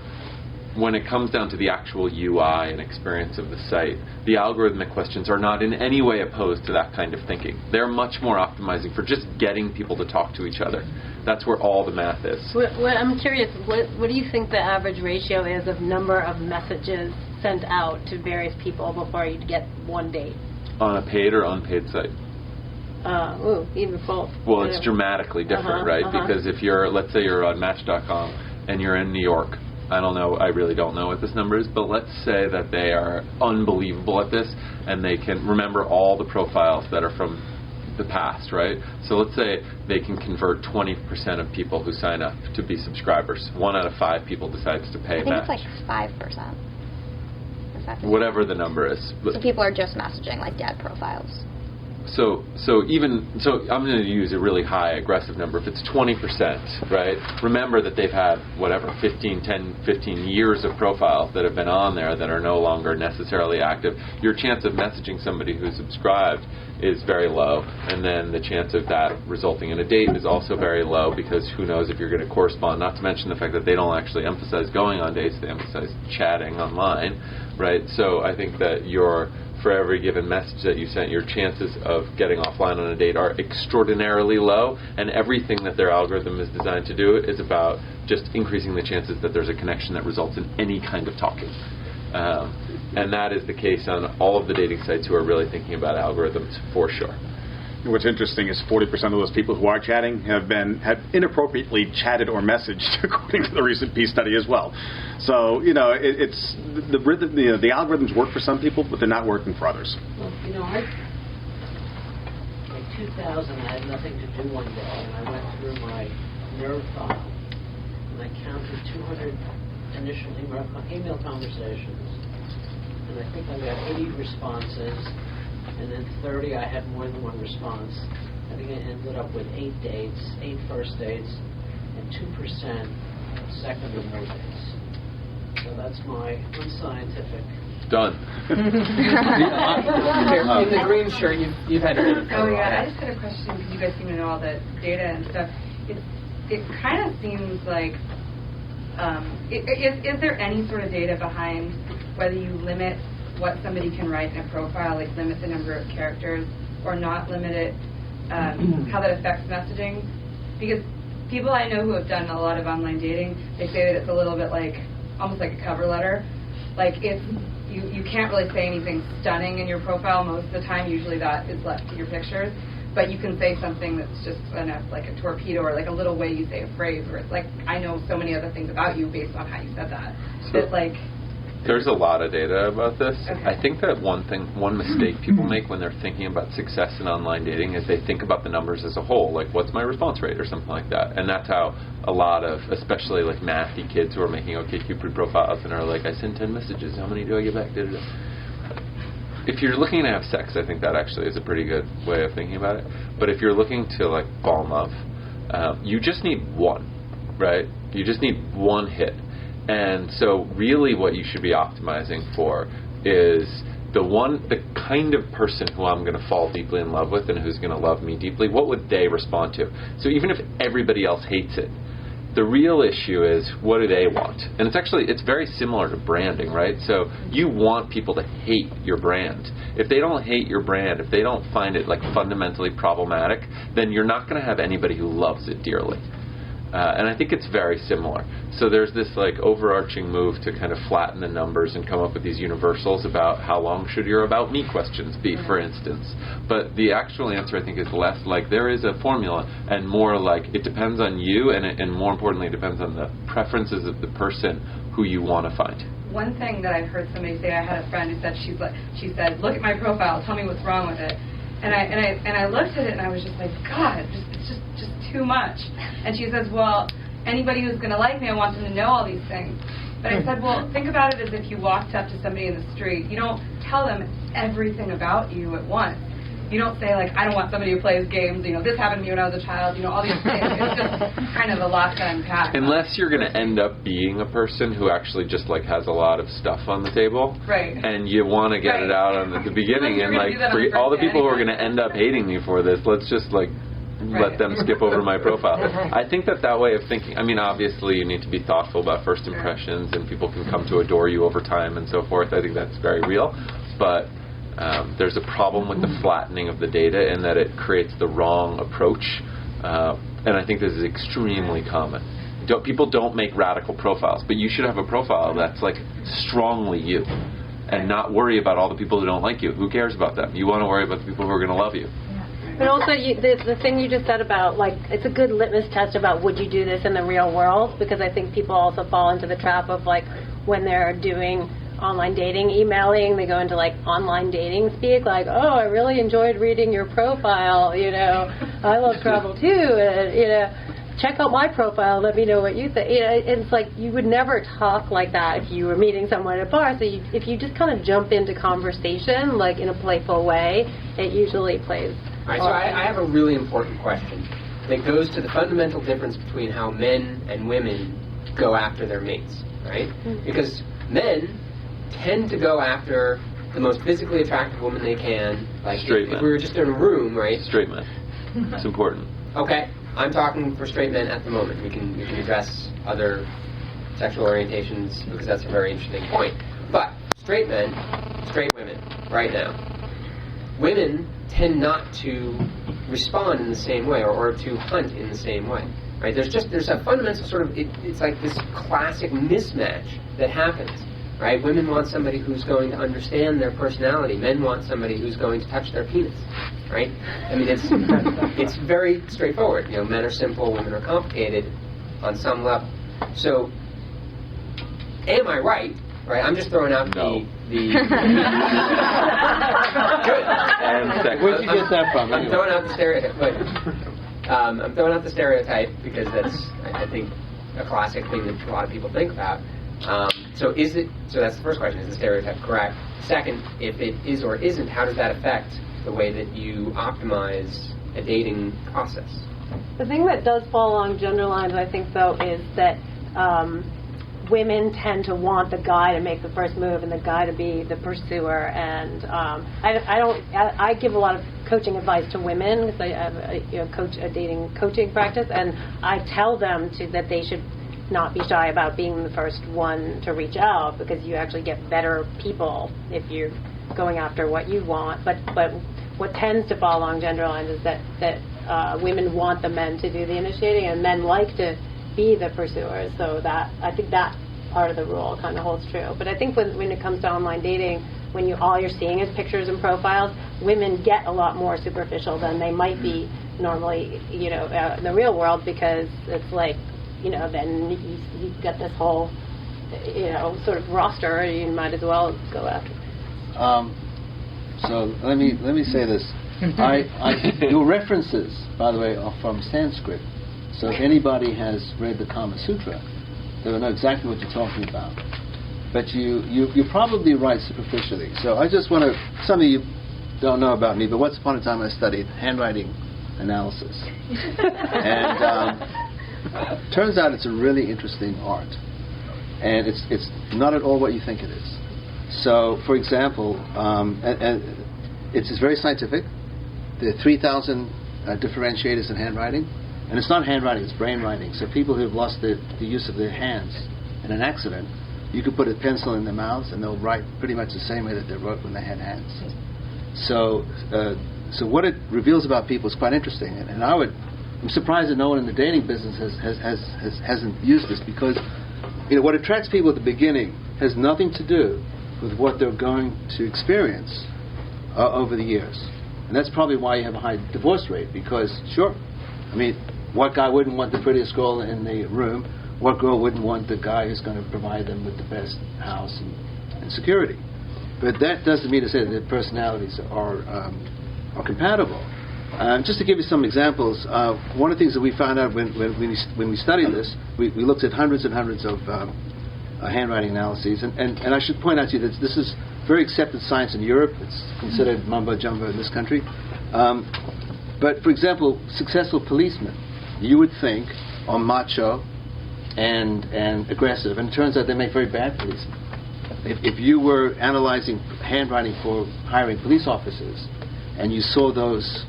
when it comes down to the actual UI and experience of the site, the algorithmic questions are not in any way opposed to that kind of thinking. They're much more optimizing for just getting people to talk to each other. That's where all the math is. I'm curious, what do you think the average ratio is of number of messages sent out to various people before you get one date? On a paid or unpaid site? Even both. Well, it's dramatically different, right? Because if you're, let's say you're on Match.com and you're in New York, I don't know, I really don't know what this number is, but let's say that they are unbelievable at this and they can remember all the profiles that are from the past, right? So let's say they can convert 20% of people who sign up to be subscribers. 1 out of 5 people decides to pay Match. I think it's like 5%. Whatever the number is. So people are just messaging like dead profiles. So I'm going to use a really high aggressive number. If it's 20%, right? Remember that they've had 15 years of profiles that have been on there that are no longer necessarily active. Your chance of messaging somebody who's subscribed is very low, and then the chance of that resulting in a date is also very low, because who knows if you're going to correspond. Not to mention the fact that they don't actually emphasize going on dates; they emphasize chatting online, right? So I think that for every given message that you sent, your chances of getting offline on a date are extraordinarily low, and everything that their algorithm is designed to do is about just increasing the chances that there's a connection that results in any kind of talking. And that is the case on all of the dating sites who are really thinking about algorithms, for sure. What's interesting is 40% of those people who are chatting have inappropriately chatted or messaged, according to the recent Peace study as well. So it's the rhythm. The algorithms work for some people, but they're not working for others. Well, like 2000, I had nothing to do one day, and I went through my nerve file, and I counted 200 initial email conversations, and I think I got 80 responses. And then 30, I had more than one response. I think I ended up with 8 dates, 8 first dates, and 2% second or more dates. So that's my unscientific. Done. In the green shirt, you've had your Oh yeah, I just had a question, because you guys seem to know all the data and stuff. It kind of seems like, is there any sort of data behind whether you limit what somebody can write in a profile, like limit the number of characters or not limit it, how that affects messaging? Because people I know who have done a lot of online dating, they say that it's a little bit like, almost like a cover letter. Like if you can't really say anything stunning in your profile most of the time, usually that is left to your pictures, but you can say something that's just like a torpedo, or like a little way you say a phrase, where it's like, I know so many other things about you based on how you said that. It's like, There's a lot of data about this. Okay. I think that one mistake people make when they're thinking about success in online dating is they think about the numbers as a whole, like what's my response rate or something like that. And that's how a lot of, especially like mathy kids who are making OkCupid profiles and are like, I send 10 messages, how many do I get back? Da-da-da. If you're looking to have sex, I think that actually is a pretty good way of thinking about it. But if you're looking to like fall in love, you just need one, right? You just need one hit. And so really what you should be optimizing for is the kind of person who I'm going to fall deeply in love with and who's going to love me deeply. What would they respond to? So even if everybody else hates it, the real issue is what do they want? And it's very similar to branding, right? So you want people to hate your brand. If they don't hate your brand, if they don't find it like fundamentally problematic, then you're not going to have anybody who loves it dearly. And I think it's very similar. So there's this like overarching move to kind of flatten the numbers and come up with these universals about how long should your about me questions be, for instance. But the actual answer I think is less like there is a formula and more like it depends on you and more importantly it depends on the preferences of the person who you want to find. One thing that I've heard somebody say, I had a friend who said she said, look at my profile, tell me what's wrong with it. And I looked at it and I was just like, God, it's just too much. And she says, well, anybody who's going to like me, I want them to know all these things. But I said, well, think about it as if you walked up to somebody in the street. You don't tell them everything about you at once. You don't say, like, I don't want somebody who plays games, this happened to me when I was a child, all these things. It's just kind of a lot to unpack. Unless you're going to end up being a person who actually just, like, has a lot of stuff on the table. Right. And you want to get it out at the beginning. And, like, for all the people who are going to end up hating me for this, let's just, like, let them skip over my profile. I think that way of thinking, obviously you need to be thoughtful about first impressions and people can come to adore you over time and so forth. I think that's very real. But there's a problem with the flattening of the data in that it creates the wrong approach. And I think this is extremely common. People don't make radical profiles, but you should have a profile that's like strongly you and not worry about all the people who don't like you. Who cares about them? You want to worry about the people who are going to love you. But also, the thing you just said about, like, it's a good litmus test about would you do this in the real world, because I think people also fall into the trap of, like, when they're doing online dating, emailing, they go into, like, online dating speak, like, oh, I really enjoyed reading your profile, I love travel too, and, check out my profile, let me know what you think. It's like you would never talk like that if you were meeting someone at a bar. So if you just kind of jump into conversation, like in a playful way, it usually plays. All right, so I have a really important question that goes to the fundamental difference between how men and women go after their mates, right? Mm-hmm. Because men tend to go after the most physically attractive woman they can. Like straight men. If we were just in a room, right? Straight men. It's important. Okay. I'm talking for straight men at the moment. We can address other sexual orientations because that's a very interesting point. But straight men, straight women, right now. Women tend not to respond in the same way or to hunt in the same way. Right? There's a fundamental sort of it's like this classic mismatch that happens. Right? Women want somebody who's going to understand their personality. Men want somebody who's going to touch their penis. Right? It's very straightforward. Men are simple, women are complicated on some level. So, am I right? Right? I'm just throwing out the Good. Where'd you get that from? I'm throwing out the stereotype. But, I'm throwing out the stereotype because that's, I think, a classic thing that a lot of people think about. So that's the first question, is the stereotype correct? Second, if it is or isn't, how does that affect the way that you optimize a dating process? The thing that does fall along gender lines, I think, though, is that women tend to want the guy to make the first move and the guy to be the pursuer. And I give a lot of coaching advice to women because I have a dating coaching practice, and I tell them that they should not be shy about being the first one to reach out, because you actually get better people if you're going after what you want. But what tends to fall along gender lines is that women want the men to do the initiating, and men like to be the pursuers. So that I think that part of the rule kind of holds true. But I think when it comes to online dating, when all you're seeing is pictures and profiles, women get a lot more superficial than they might be normally, in the real world, because it's like, then you get this whole sort of roster, you might as well go after. So let me say this. Your references, by the way, are from Sanskrit. So if anybody has read the Kama Sutra, they will know exactly what you're talking about. But you're probably right superficially. So I just want to, some of you don't know about me, but once upon a time I studied handwriting analysis. And turns out it's a really interesting art. And it's not at all what you think it is. So, for example, and it's very scientific. There are 3,000 differentiators in handwriting. And it's not handwriting, it's brain writing. So people who have lost the use of their hands in an accident, you could put a pencil in their mouths and they'll write pretty much the same way that they wrote when they had hands. So what it reveals about people is quite interesting. And I'm surprised that no one in the dating business hasn't used this, because what attracts people at the beginning has nothing to do with what they're going to experience over the years. And that's probably why you have a high divorce rate, because, sure, I mean, what guy wouldn't want the prettiest girl in the room? What girl wouldn't want the guy who's going to provide them with the best house and security? But that doesn't mean to say that their personalities are compatible. Just to give you some examples, one of the things that we found out when we studied this, we looked at hundreds and hundreds of handwriting analyses, and I should point out to you that this is very accepted science in Europe. It's considered mumbo jumbo in this country. But for example, successful policemen, you would think, are macho and aggressive, and it turns out they make very bad policemen. If you were analyzing handwriting for hiring police officers, and you saw those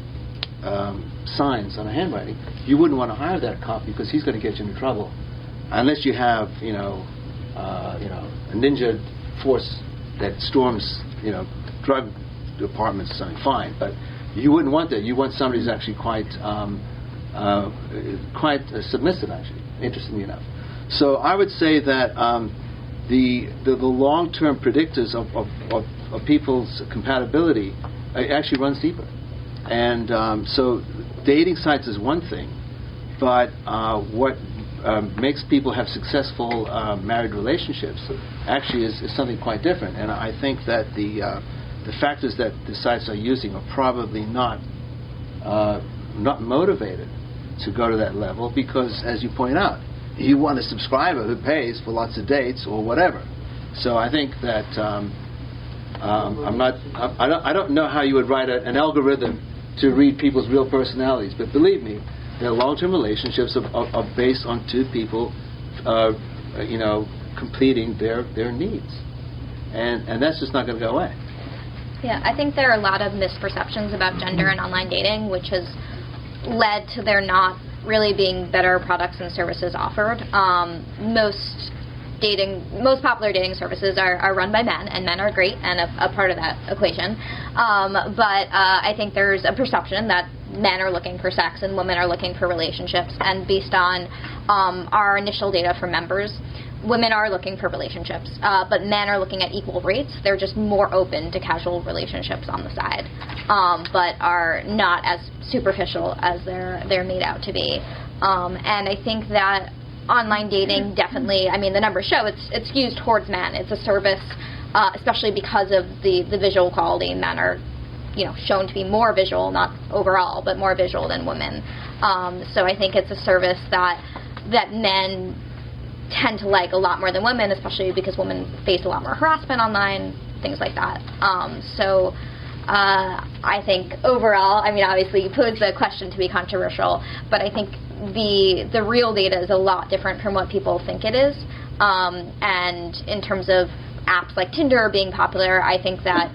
signs on a handwriting, you wouldn't want to hire that cop, because he's going to get you into trouble, unless you have a ninja force that storms drug departments or something. Fine, but you wouldn't want that. You want somebody who's actually quite submissive, actually, interestingly enough. So I would say that the long-term predictors of people's compatibility actually runs deeper. And so dating sites is one thing, but what makes people have successful married relationships actually is something quite different. And I think that the factors that the sites are using are probably not motivated to go to that level, because, as you point out, you want a subscriber who pays for lots of dates or whatever. So I think that I don't know how you would write an algorithm to read people's real personalities, but believe me, their long-term relationships are based on two people, completing their needs, and that's just not going to go away. Yeah, I think there are a lot of misperceptions about gender and online dating, which has led to there not really being better products and services offered. Most popular dating services are run by men, and men are great and a part of that equation. But I think there's a perception that men are looking for sex and women are looking for relationships, and based on our initial data from members, women are looking for relationships, but men are looking at equal rates. They're just more open to casual relationships on the side, but are not as superficial as they're made out to be. And I think that online dating definitely, I mean, the numbers show it's skewed towards men. It's a service, especially because of the visual quality. Men are, shown to be more visual, not overall, but more visual than women. So I think it's a service that men tend to like a lot more than women, especially because women face a lot more harassment online, things like that. So I think overall, I mean, obviously you pose the question to be controversial, but I think the real data is a lot different from what people think it is. And in terms of apps like Tinder being popular, I think that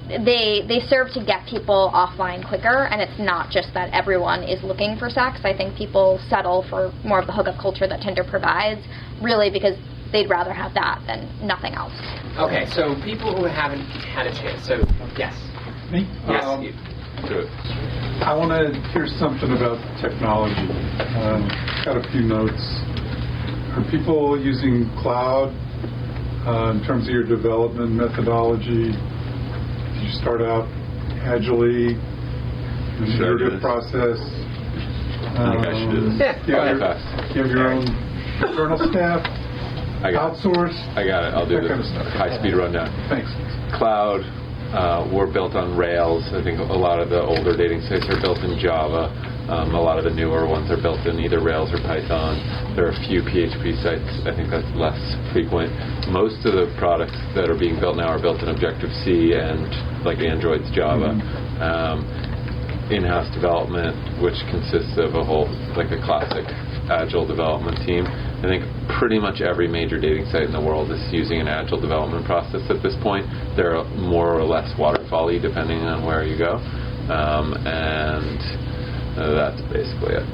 they serve to get people offline quicker, and it's not just that everyone is looking for sex. I think people settle for more of the hookup culture that Tinder provides, really because they'd rather have that than nothing else. Okay, so people who haven't had a chance, so yes. Me? Yes, you. Do it. I want to hear something about technology. Got a few notes. Are people using cloud in terms of your development methodology? Did you start out agilely, an iterative process? I think I should do this. You have your own internal staff? Outsource? I got it. I'll do that the kind of stuff. high-speed rundown. Thanks. Cloud, we're built on Rails. I think a lot of the older dating sites are built in Java. A lot of the newer ones are built in either Rails or Python. There are a few PHP sites. I think that's less frequent. Most of the products that are being built now are built in Objective-C and like Android's Java. In-house development, which consists of a whole, like a classic agile development team. I think pretty much every major dating site in the world is using an agile development process at this point. They're more or less waterfall-y depending on where you go. And that's basically it.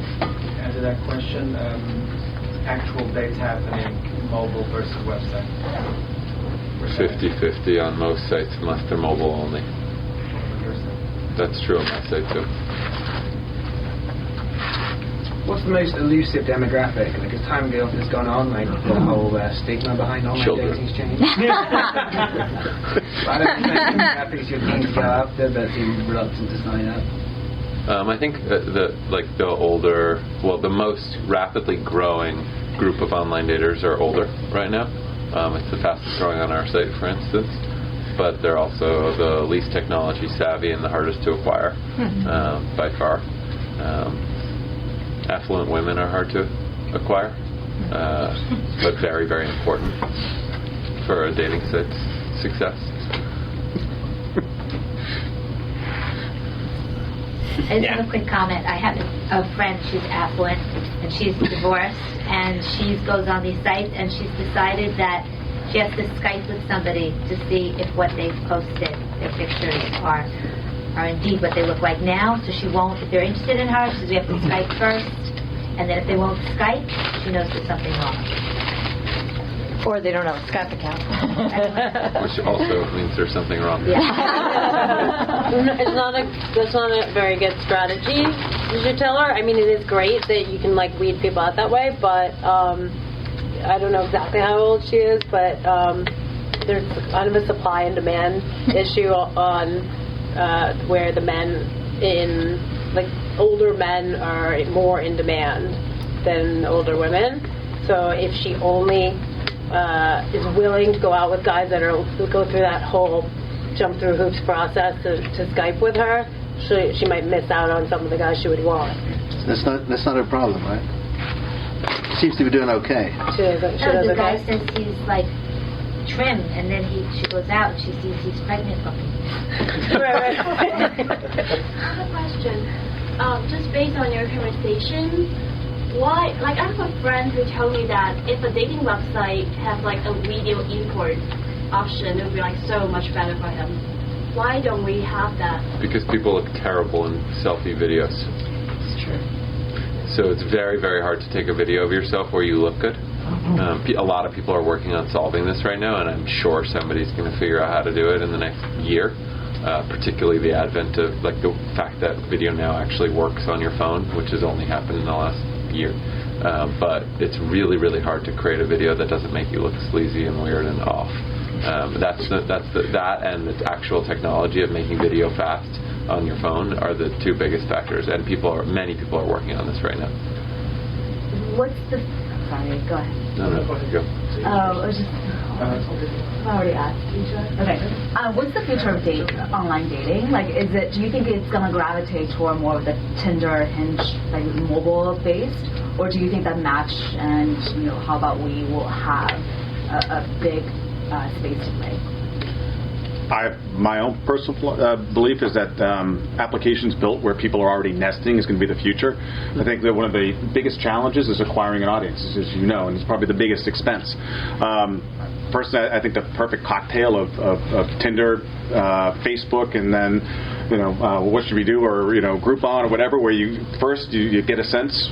Answer that question, actual dates happening mobile versus website? 50-50 on most sites unless they're mobile only. That's true on my site too. What's the most elusive demographic? Like as time has gone on, like the whole stigma behind online dating's changed. I don't think demographics you're keen to go after, but seem reluctant to sign up. I think the older, the most rapidly growing group of online daters are older right now. It's the fastest growing on our site, for instance. But they're also the least technology savvy and the hardest to acquire by far. Affluent women are hard to acquire, but very, very important for a dating site's success. I just have a quick comment. I have a friend, she's affluent, and she's divorced, and she goes on these sites, and she's decided that she has to Skype with somebody to see if what they've posted, their pictures are indeed what they look like now. So she won't, if they're interested in her, she says we have to Skype first, and then if they won't Skype, she knows there's something wrong. Or they don't have a Skype account. Which also means there's something wrong. That's not a very good strategy, you should tell her. I mean, it is great that you can like weed people out that way, but I don't know exactly how old she is, but there's kind of a supply and demand issue on where the men older men are more in demand than older women. So if she only is willing to go out with guys that who go through that whole jump through hoops process to Skype with her, she might miss out on some of the guys she would want. That's not her problem, right? Seems to be doing okay. The guy says he's like trim, and then she goes out and she sees he's pregnant looking. I have a question. Just based on your conversation, why? Like I have a friend who told me that if a dating website has like a video import option, it would be like so much better for him. Why don't we have that? Because people look terrible in selfie videos. It's true. So it's very, very hard to take a video of yourself where you look good. A lot of people are working on solving this right now, and I'm sure somebody's going to figure out how to do it in the next year. Particularly the advent of like the fact that video now actually works on your phone, which has only happened in the last year. But it's really, really hard to create a video that doesn't make you look sleazy and weird and off. That and the actual technology of making video fast on your phone are the two biggest factors, and many people are working on this right now. What's the? Sorry, go ahead. No, go. Oh, I already asked. Okay. What's the future of online dating? Like, do you think it's gonna gravitate toward more of the Tinder, Hinge, like mobile based, or do you think that Match and How About We will have a big space to play? My own personal belief is that applications built where people are already nesting is going to be the future. I think that one of the biggest challenges is acquiring an audience, as you know, and it's probably the biggest expense. First, I think the perfect cocktail of Tinder, Facebook, and then what should we do, or Groupon or whatever, where you get a sense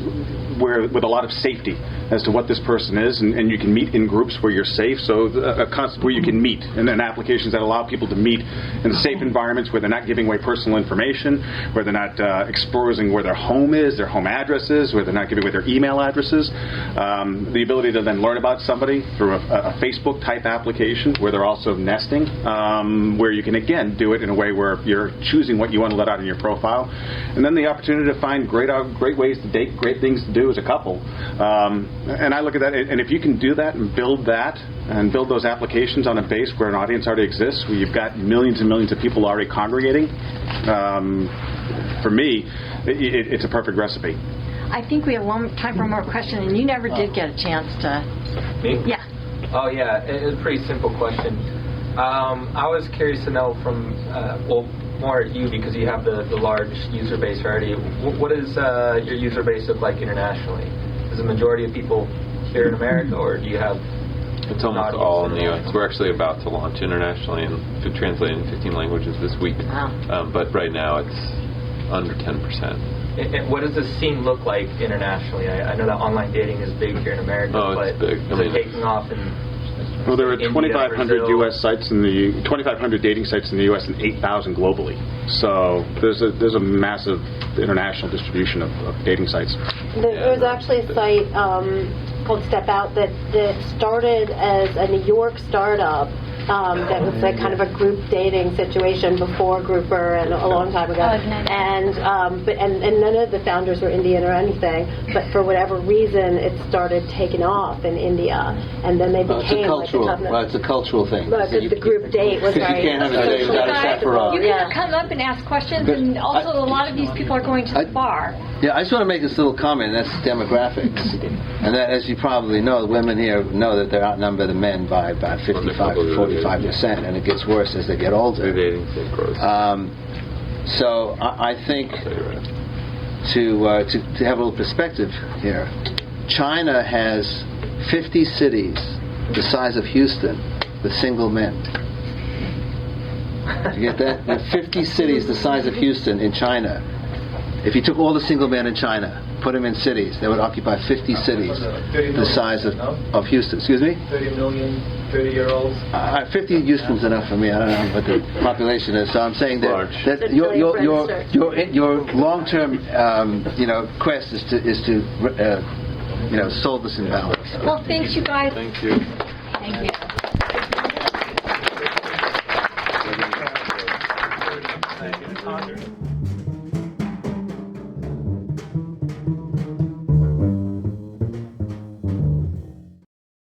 with a lot of safety as to what this person is, and you can meet in groups where you're safe. So a concept where you can meet, and then applications that allow people to meet in safe environments where they're not giving away personal information, where they're not exposing where their home is, their home address is, where they're not giving away their email addresses. The ability to then learn about somebody through a Facebook type application where they're also nesting, where you can again do it in a way where you're choosing choosing what you want to let out in your profile, and then the opportunity to find great ways to date, great things to do as a couple. And I look at that, and if you can do that and build those applications on a base where an audience already exists, where you've got millions and millions of people already congregating, for me, it's a perfect recipe. I think we have time for one more question, and you never did get a chance to. Me? Yeah. Oh, yeah. It's a pretty simple question. I was curious to know from, more at you because you have the large user base already. What does your user base look like internationally? Is the majority of people here in America, or do you have? It's almost all in the U.S. We're actually about to launch internationally and to translate in 15 languages this week. Wow. But right now it's under 10%. And what does the scene look like internationally? I know that online dating is big here in America, but it's big. is it taking off in? Well, there are 2,500 Brazil? U.S. sites 2,500 dating sites in the U.S. and 8,000 globally. So there's a massive international distribution of dating sites. There was actually a site called Step Out that started as a New York startup. That was like kind of a group dating situation before Grouper and a long time ago. And none of the founders were Indian or anything, but for whatever reason it started taking off in India, and then they became it's a cultural thing. But the group date was very. You can't have a date without a chaperone. You can come up and ask questions, and also a lot of these people are going to the bar. Yeah, I just want to make this little comment. That's demographics, and that, as you probably know, the women here know that they outnumber the men by about 55 to 45%, and it gets worse as they get older. So I think to have a little perspective here, China has 50 cities the size of Houston with single men. You get that? There are 50 cities the size of Houston in China. If you took all the single men in China, put them in cities, they would occupy 50 cities the size of Houston. Excuse me? 30 million, 30-year-olds. 50 Houston's enough for me. I don't know what the population is. So I'm saying that your long-term quest is to solve this imbalance. Well, thanks, you guys. Thank you. Thank you.